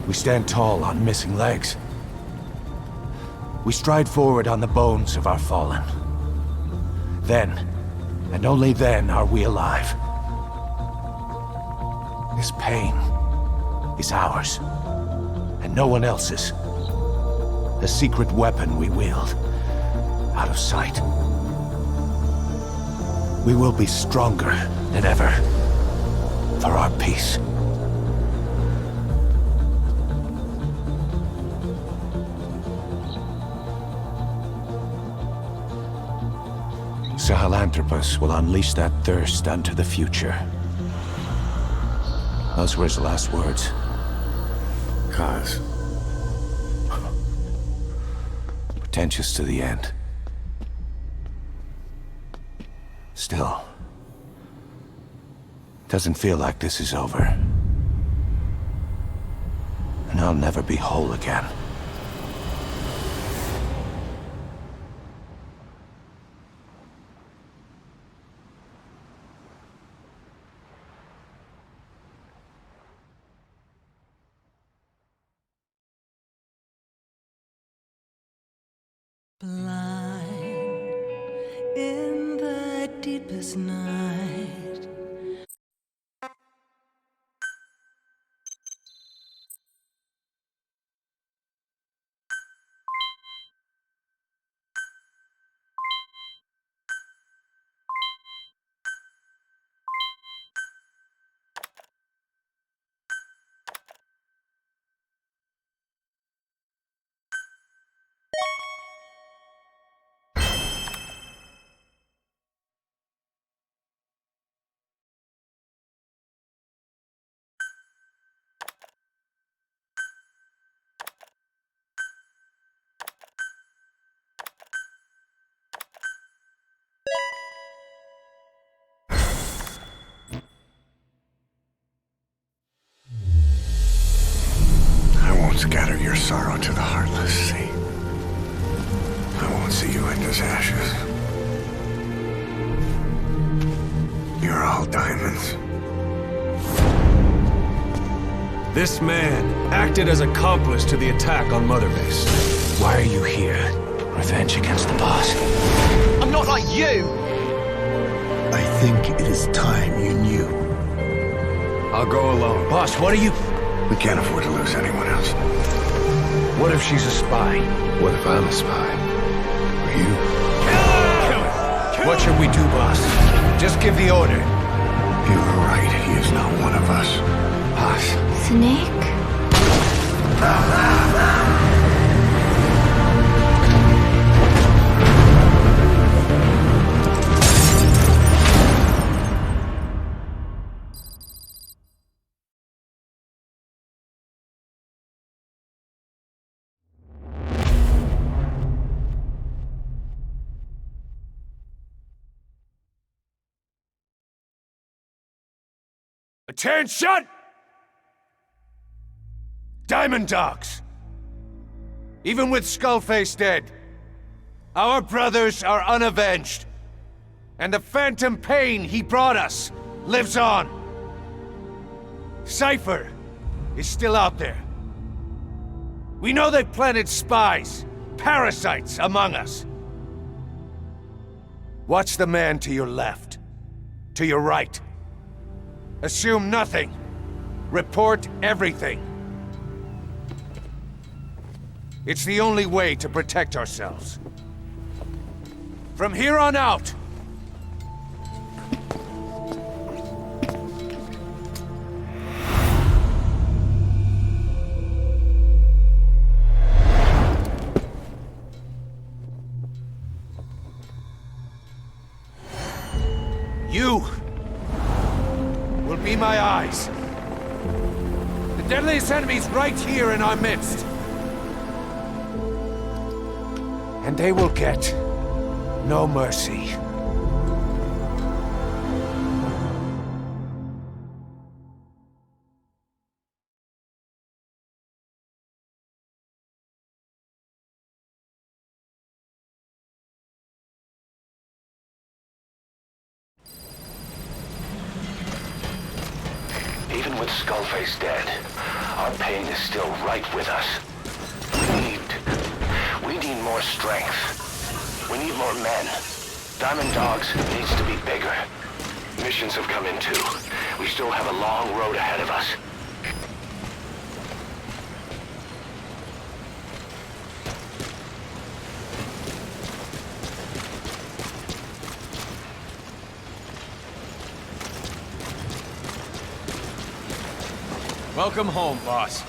We stand tall on missing legs. We stride forward on the bones of our fallen. Then, and only then, are we alive. This pain is ours, and no one else's. A secret weapon we wield, out of sight. We will be stronger than ever. For our peace. Sahelanthropus will unleash that thirst unto the future. Those were his last words. Cause? Pretentious to the end. Still. Doesn't feel like this is over. And I'll never be whole again. Blind in the deepest night. Scatter your sorrow to the heartless sea. I won't see you in his ashes. You're all diamonds. This man acted as accomplice to the attack on Mother Base. Why are you here? Revenge against the boss? I'm not like you! I think it is time you knew. I'll go alone. Boss, what are you... We can't afford to lose anyone else. What if she's a spy? What if I'm a spy? Or you? Kill her! What should we do, boss? Just give the order. You were right. He is not one of us. Us. Snake? Attention! Diamond Dogs! Even with Skullface dead, our brothers are unavenged. And the phantom pain he brought us lives on. Cypher is still out there. We know they planted spies, parasites among us. Watch the man to your left, to your right. Assume nothing. Report everything. It's the only way to protect ourselves. From here on out, you will be my eyes. The deadliest enemy's right here in our midst. And they will get no mercy. Even with Skullface dead, our pain is still right with us. We need more strength. We need more men. Diamond Dogs needs to be bigger. Missions have come in too. We still have a long road ahead of us. Welcome home, boss.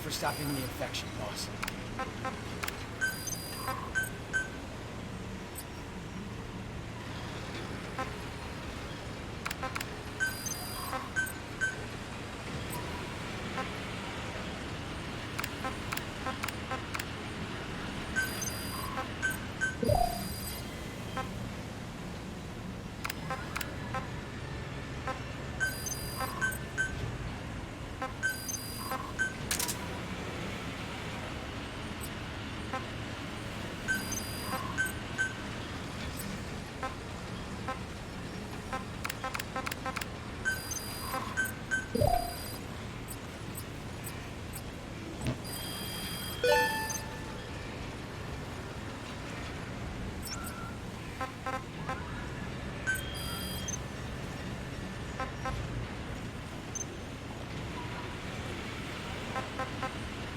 for stopping the infection, boss.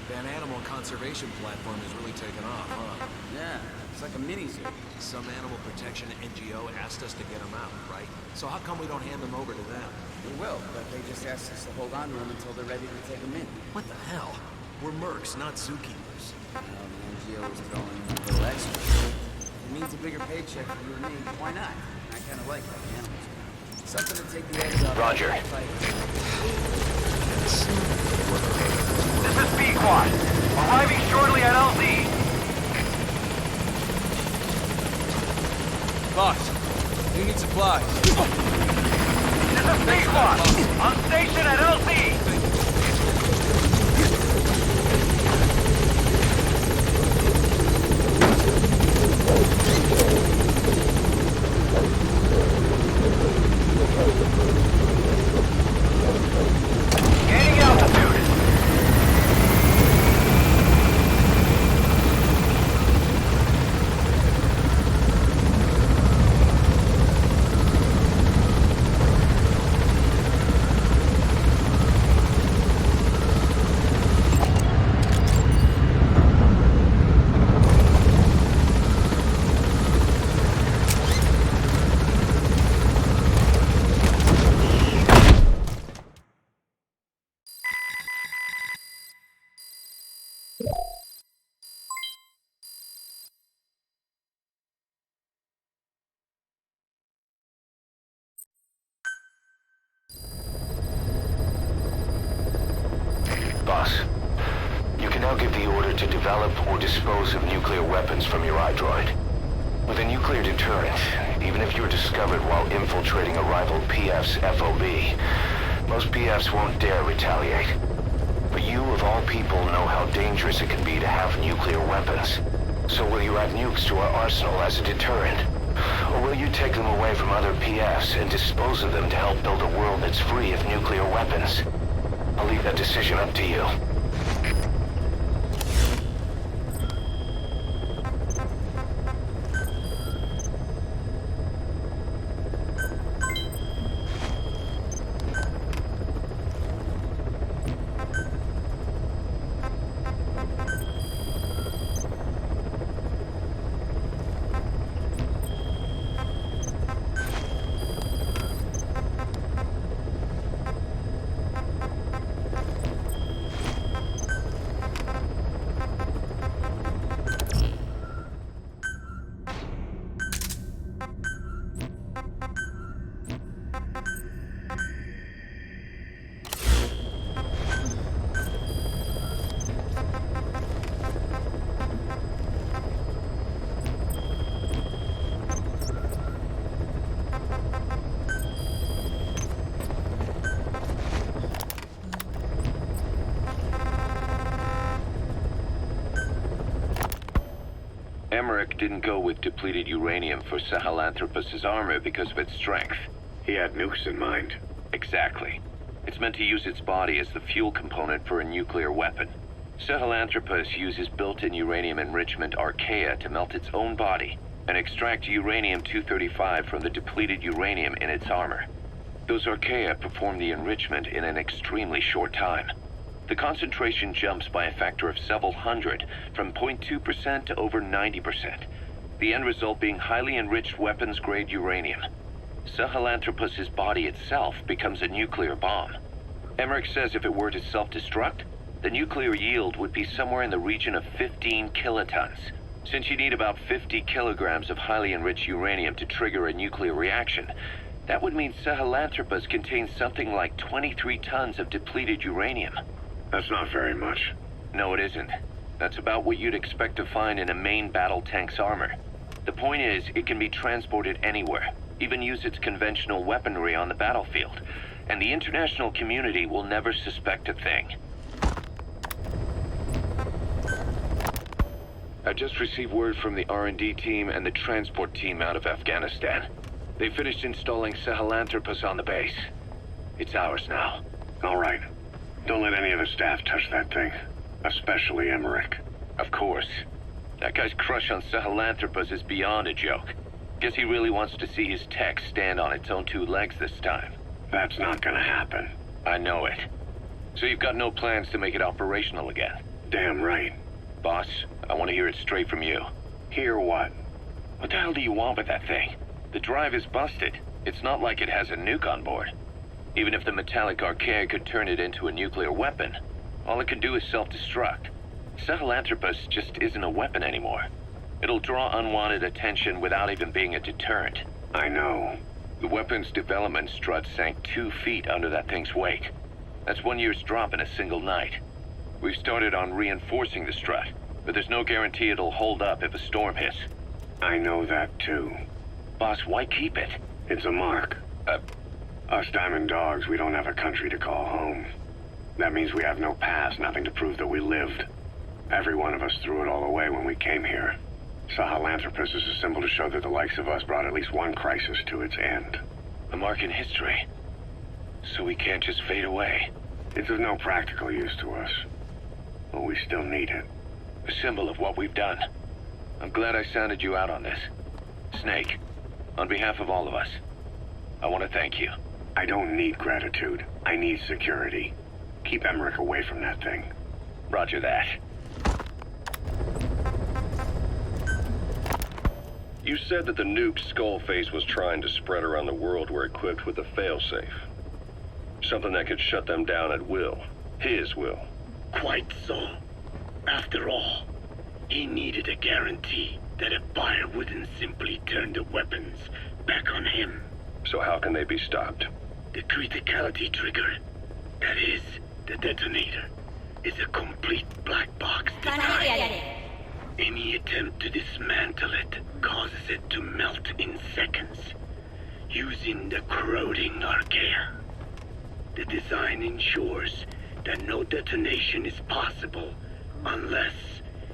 That animal conservation platform has really taken off, huh? Yeah, it's like a mini-zoo. Some animal protection NGO asked us to get them out, right? So how come we don't hand them over to them? We will, but they just asked us to hold on to them until they're ready to take them in. What the hell? We're mercs, not zookeepers. Well, the NGO is throwing in a little extra. It means a bigger paycheck for you and me. Why not? I kind of like having animals around. Something to take the edge off. Roger. This is B-Quad. Arriving shortly at LZ. Boss, you need supplies. This is B-Quad. On station at LZ. Gaining altitude. Boss, you can now give the order to develop or dispose of nuclear weapons from your iDroid. With a nuclear deterrent, even if you're discovered while infiltrating a rival PF's FOB, most PFs won't dare retaliate. But you, of all people, know how dangerous it can be to have nuclear weapons. So will you add nukes to our arsenal as a deterrent? Or will you take them away from other PFs and dispose of them to help build a world that's free of nuclear weapons? I'll leave that decision up to you. Emmerich didn't go with depleted uranium for Sahelanthropus' armor because of its strength. He had nukes in mind. Exactly. It's meant to use its body as the fuel component for a nuclear weapon. Sahelanthropus uses built-in uranium enrichment archaea to melt its own body and extract uranium-235 from the depleted uranium in its armor. Those archaea perform the enrichment in an extremely short time. The concentration jumps by a factor of several hundred, from 0.2% to over 90%. The end result being highly enriched weapons-grade uranium. Sahelanthropus' body itself becomes a nuclear bomb. Emmerich says if it were to self-destruct, The nuclear yield would be somewhere in the region of 15 kilotons. Since you need about 50 kilograms of highly enriched uranium to trigger a nuclear reaction, that would mean Sahelanthropus contains something like 23 tons of depleted uranium. That's not very much. No, it isn't. That's about what you'd expect to find in a main battle tank's armor. The point is, it can be transported anywhere, even use its conventional weaponry on the battlefield, and the international community will never suspect a thing. I just received word from the R&D team and the transport team out of Afghanistan. They finished installing Sahelanthropus on the base. It's ours now. All right. Don't let any of the staff touch that thing. Especially Emmerich. Of course. That guy's crush on Sahelanthropus is beyond a joke. Guess he really wants to see his tech stand on its own two legs this time. That's not gonna happen. I know it. So you've got no plans to make it operational again? Damn right. Boss, I want to hear it straight from you. Hear what? What the hell do you want with that thing? The drive is busted. It's not like it has a nuke on board. Even if the metallic archaea could turn it into a nuclear weapon, all it can do is self-destruct. Sahelanthropus just isn't a weapon anymore. It'll draw unwanted attention without even being a deterrent. I know. The weapon's development strut sank 2 feet under that thing's weight. That's 1 year's drop in a single night. We've started on reinforcing the strut, but there's no guarantee it'll hold up if a storm hits. I know that too. Boss, why keep it? It's a mark. Us Diamond Dogs, we don't have a country to call home. That means we have no past, nothing to prove that we lived. Every one of us threw it all away when we came here. Sahelanthropus is a symbol to show that the likes of us brought at least one crisis to its end. A mark in history. So we can't just fade away. It's of no practical use to us. But we still need it. A symbol of what we've done. I'm glad I sounded you out on this. Snake, on behalf of all of us, I want to thank you. I don't need gratitude. I need security. Keep Emmerich away from that thing. Roger that. You said that the nuke Skullface was trying to spread around the world were equipped with a failsafe. Something that could shut them down at will. His will. Quite so. After all, he needed a guarantee that a buyer wouldn't simply turn the weapons back on him. So how can they be stopped? The criticality trigger, that is, the detonator, is a complete black box design. Any attempt to dismantle it causes it to melt in seconds, using the corroding archaea. The design ensures that no detonation is possible unless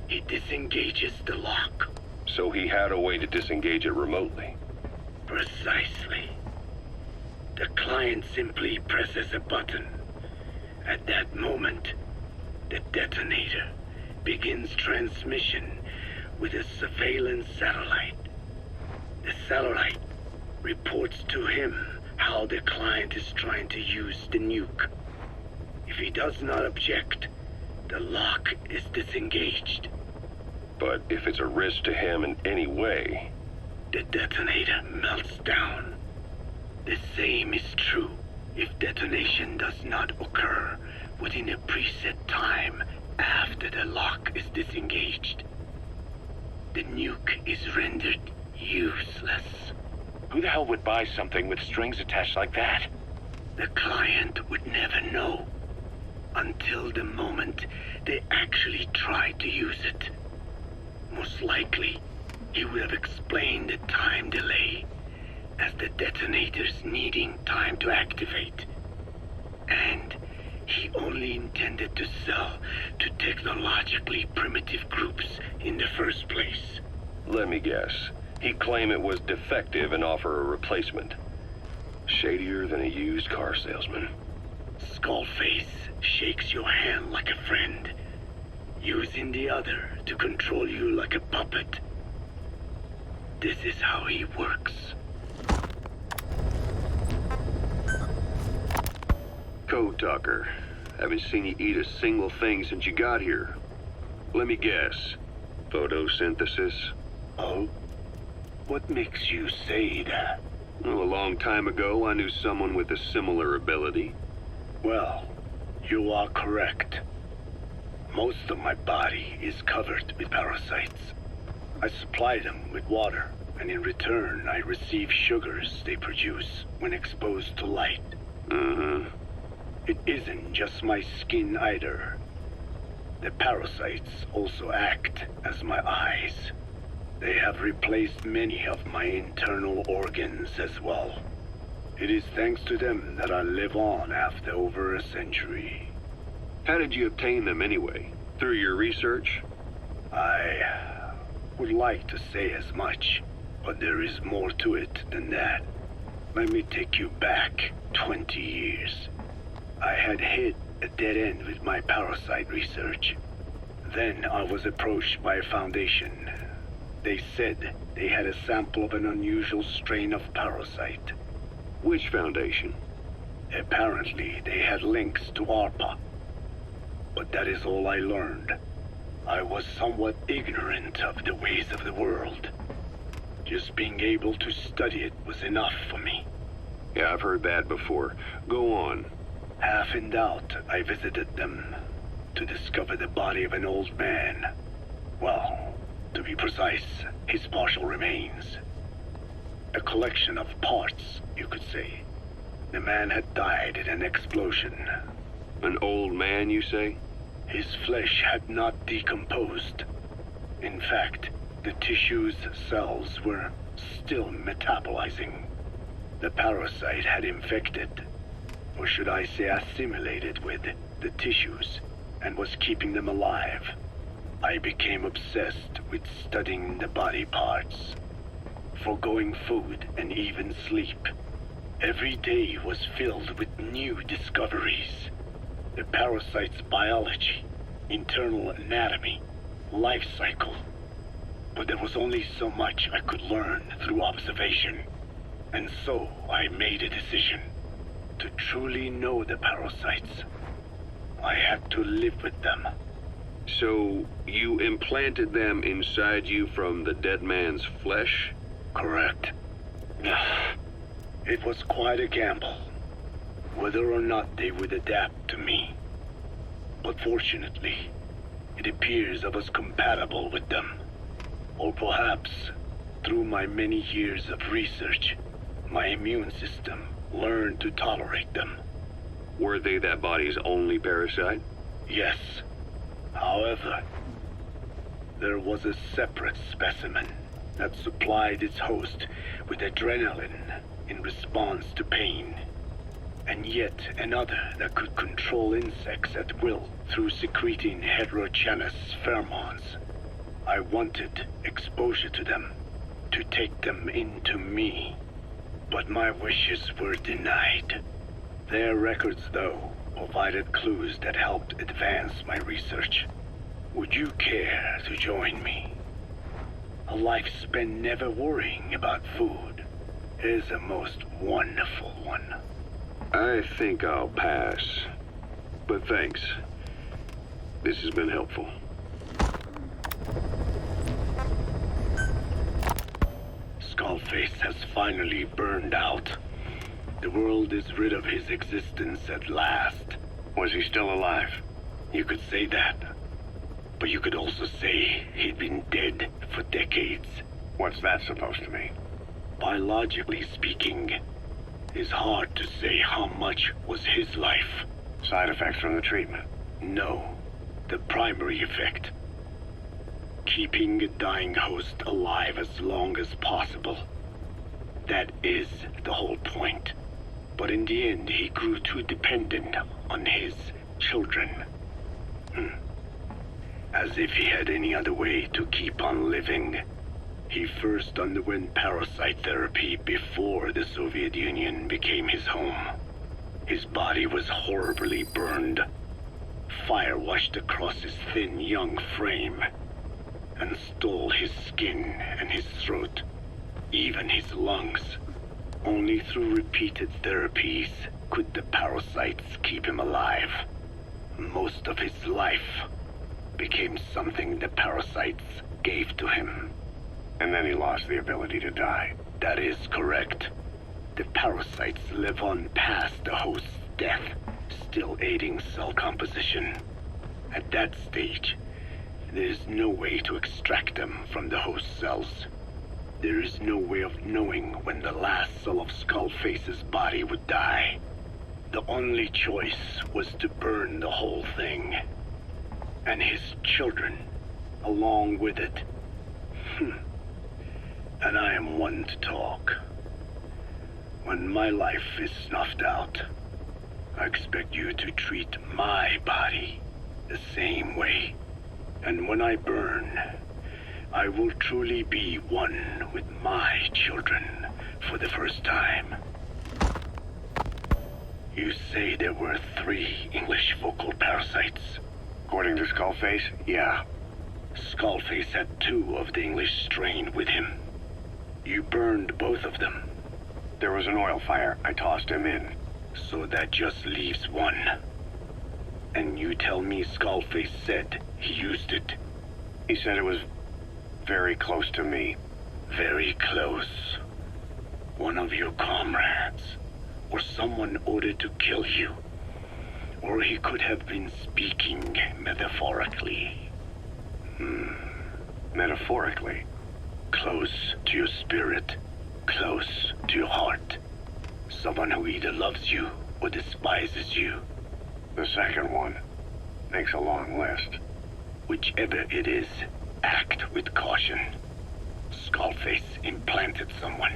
he disengages the lock. So he had a way to disengage it remotely. Precisely. The client simply presses a button. At that moment, the detonator begins transmission with a surveillance satellite. The satellite reports to him how the client is trying to use the nuke. If he does not object, the lock is disengaged. But if it's a risk to him in any way... The detonator melts down. The same is true if detonation does not occur within a preset time after the lock is disengaged. The nuke is rendered useless. Who the hell would buy something with strings attached like that? The client would never know until the moment they actually tried to use it. Most likely, he would have explained the time delay as the detonators needing time to activate. And he only intended to sell to technologically primitive groups in the first place. Let me guess. He'd claim it was defective and offer a replacement. Shadier than a used car salesman. Skullface shakes your hand like a friend, using the other to control you like a puppet. This is how he works. Code Talker. Haven't seen you eat a single thing since you got here. Let me guess. Photosynthesis? Oh? What makes you say that? Well, a long time ago, I knew someone with a similar ability. Well, you are correct. Most of my body is covered with parasites. I supply them with water, and in return I receive sugars they produce when exposed to light. It isn't just my skin either. The parasites also act as my eyes. They have replaced many of my internal organs as well. It is thanks to them that I live on after over a century. How did you obtain them anyway? Through your research? I would like to say as much, but there is more to it than that. Let me take you back 20 years. I had hit a dead end with my parasite research. Then I was approached by a foundation. They said they had a sample of an unusual strain of parasite. Which foundation? Apparently, they had links to ARPA. But that is all I learned. I was somewhat ignorant of the ways of the world. Just being able to study it was enough for me. Yeah, I've heard that before. Go on. Half in doubt, I visited them to discover the body of an old man. Well, to be precise, his partial remains. A collection of parts, you could say. The man had died in an explosion. An old man, you say? His flesh had not decomposed. In fact, the tissue's cells were still metabolizing. The parasite had infected, or should I say assimilated with, the tissues, and was keeping them alive. I became obsessed with studying the body parts, foregoing food and even sleep. Every day was filled with new discoveries. The parasite's biology, internal anatomy, life cycle. But there was only so much I could learn through observation. And so I made a decision. To truly know the parasites, I had to live with them. So, you implanted them inside you from the dead man's flesh? Correct. It was quite a gamble, whether or not they would adapt to me. But fortunately, it appears I was compatible with them. Or perhaps, through my many years of research, my immune system learned to tolerate them. Were they that body's only parasite? Yes. However, there was a separate specimen that supplied its host with adrenaline in response to pain, and yet another that could control insects at will through secreting heterogeneous pheromones. I wanted exposure to them, to take them into me, but my wishes were denied. Their records, though, provided clues that helped advance my research. Would you care to join me? A life spent never worrying about food is a most wonderful one. I think I'll pass. But thanks. This has been helpful. Skullface has finally burned out. The world is rid of his existence at last. Was he still alive? You could say that. But you could also say he'd been dead for decades. What's that supposed to mean? Biologically speaking, it's hard to say how much was his life. Side effects from the treatment? No. The primary effect. Keeping a dying host alive as long as possible. That is the whole point. But in the end, he grew too dependent on his children. As if he had any other way to keep on living. He first underwent parasite therapy before the Soviet Union became his home. His body was horribly burned. Fire washed across his thin young frame and stole his skin and his throat, even his lungs. Only through repeated therapies could the parasites keep him alive. Most of his life became something the parasites gave to him. And then he lost the ability to die. That is correct. The parasites live on past the host's death, still aiding cell composition. At that stage, there is no way to extract them from the host cells. There is no way of knowing when the last cell of Skullface's body would die. The only choice was to burn the whole thing. And his children, along with it. And I am one to talk. When my life is snuffed out, I expect you to treat my body the same way. And when I burn, I will truly be one with my children for the first time. You say there were 3 English vocal parasites. According to Skullface, yeah. Skullface had 2 of the English strain with him. You burned both of them. There was an oil fire. I tossed him in. So that just leaves 1. And you tell me Skullface said he used it. He said it was very close to me. Very close. One of your comrades, or someone ordered to kill you. Or he could have been speaking metaphorically. Metaphorically? Close to your spirit, close to your heart. Someone who either loves you or despises you. The second one makes a long list. Whichever it is, act with caution. Skullface implanted someone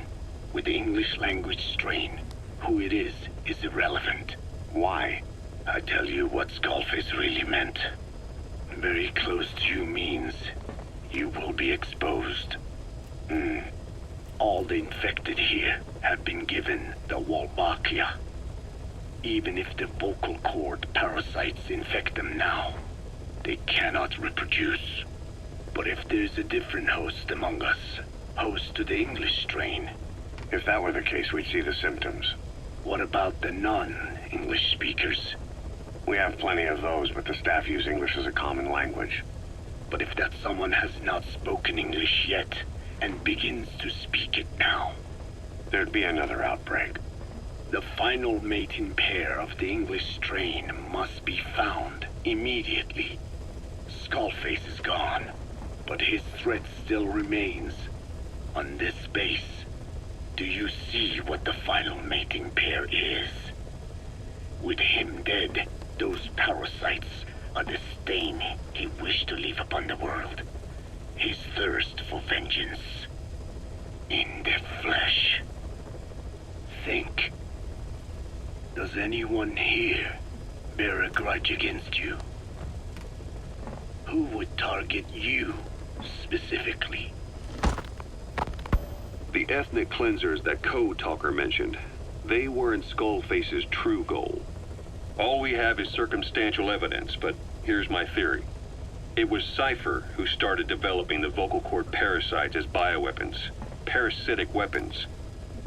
with the English language strain. Who it is irrelevant. Why? I tell you what Skullface really meant. Very close to you means you will be exposed. All the infected here have been given the Wolbachia. Even if the vocal cord parasites infect them now, they cannot reproduce. But if there's a different host among us, host to the English strain. If that were the case, we'd see the symptoms. What about the non-English speakers? We have plenty of those, but the staff use English as a common language. But if that someone has not spoken English yet, and begins to speak it now, there'd be another outbreak. The final mating pair of the English strain must be found immediately. Skullface is gone, but his threat still remains. On this base, do you see what the final mating pair is? With him dead, those parasites are the stain he wished to leave upon the world. His thirst for vengeance. In the flesh. Think. Does anyone here bear a grudge against you? Who would target you, specifically? The ethnic cleansers that Code Talker mentioned, they weren't Skullface's true goal. All we have is circumstantial evidence, but here's my theory. It was Cypher who started developing the vocal cord parasites as bioweapons, parasitic weapons,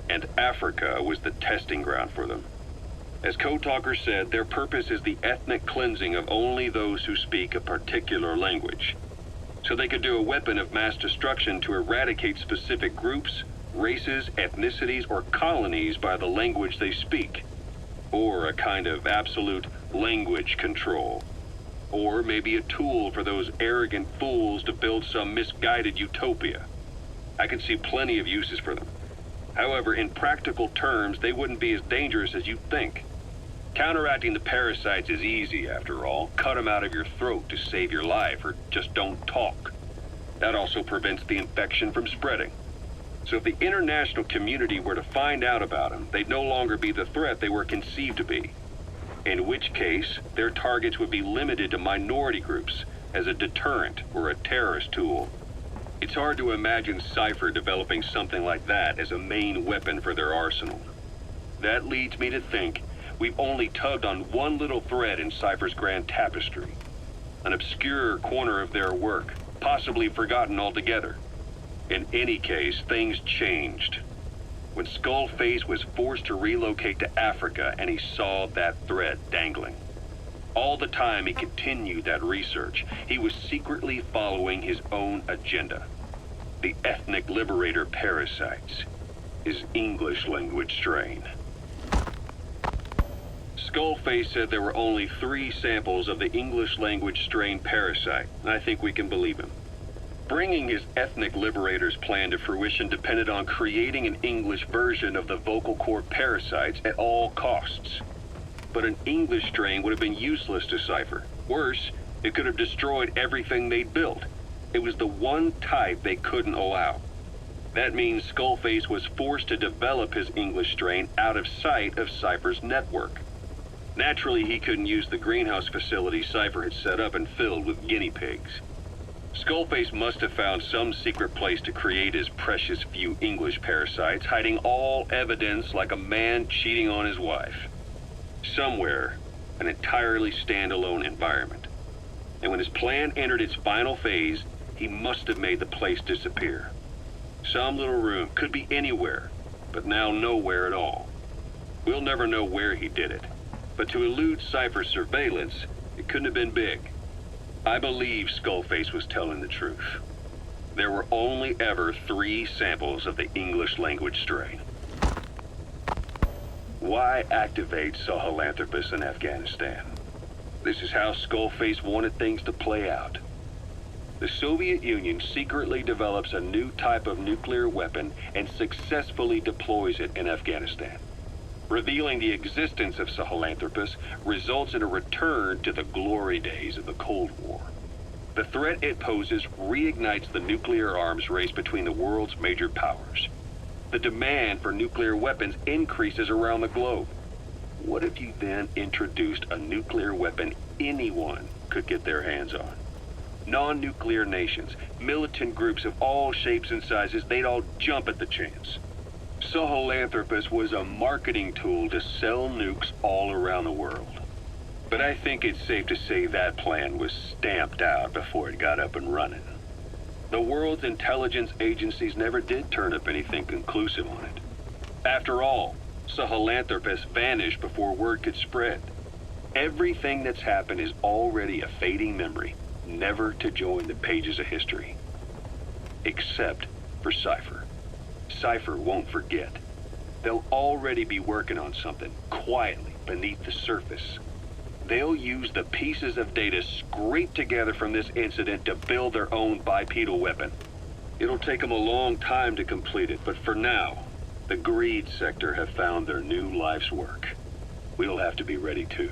and Africa was the testing ground for them. As Code Talker said, their purpose is the ethnic cleansing of only those who speak a particular language. So they could do a weapon of mass destruction to eradicate specific groups, races, ethnicities, or colonies by the language they speak. Or a kind of absolute language control. Or maybe a tool for those arrogant fools to build some misguided utopia. I can see plenty of uses for them. However, in practical terms, they wouldn't be as dangerous as you think. Counteracting the parasites is easy, after all. Cut them out of your throat to save your life, or just don't talk. That also prevents the infection from spreading. So if the international community were to find out about them, they'd no longer be the threat they were conceived to be. In which case, their targets would be limited to minority groups as a deterrent or a terrorist tool. It's hard to imagine Cypher developing something like that as a main weapon for their arsenal. That leads me to think we've only tugged on one little thread in Cypher's grand tapestry. An obscure corner of their work, possibly forgotten altogether. In any case, things changed. When Skullface was forced to relocate to Africa and he saw that thread dangling. All the time he continued that research, he was secretly following his own agenda. The ethnic liberator parasites. His English language strain. Skullface said there were only 3 samples of the English language strain parasite, and I think we can believe him. Bringing his ethnic liberator's plan to fruition depended on creating an English version of the vocal cord parasites at all costs. But an English strain would have been useless to Cypher. Worse, it could have destroyed everything they'd built. It was the one type they couldn't allow. That means Skullface was forced to develop his English strain out of sight of Cypher's network. Naturally, he couldn't use the greenhouse facility Cypher had set up and filled with guinea pigs. Skullface must have found some secret place to create his precious few English parasites, hiding all evidence like a man cheating on his wife. Somewhere, an entirely standalone environment. And when his plan entered its final phase, he must have made the place disappear. Some little room, could be anywhere, but now nowhere at all. We'll never know where he did it, but to elude Cypher's surveillance, it couldn't have been big. I believe Skullface was telling the truth. There were only ever 3 samples of the English language strain. Why activate Sahelanthropus in Afghanistan? This is how Skullface wanted things to play out. The Soviet Union secretly develops a new type of nuclear weapon and successfully deploys it in Afghanistan. Revealing the existence of Sahelanthropus results in a return to the glory days of the Cold War. The threat it poses reignites the nuclear arms race between the world's major powers. The demand for nuclear weapons increases around the globe. What if you then introduced a nuclear weapon anyone could get their hands on? Non-nuclear nations, militant groups of all shapes and sizes, they'd all jump at the chance. Sahelanthropus was a marketing tool to sell nukes all around the world. But I think it's safe to say that plan was stamped out before it got up and running. The world's intelligence agencies never did turn up anything conclusive on it. After all, Sahelanthropus vanished before word could spread. Everything that's happened is already a fading memory, never to join the pages of history. Except for Cypher. Cypher won't forget. They'll already be working on something, quietly, beneath the surface. They'll use the pieces of data scraped together from this incident to build their own bipedal weapon. It'll take them a long time to complete it, but for now, the greed sector have found their new life's work. We'll have to be ready too.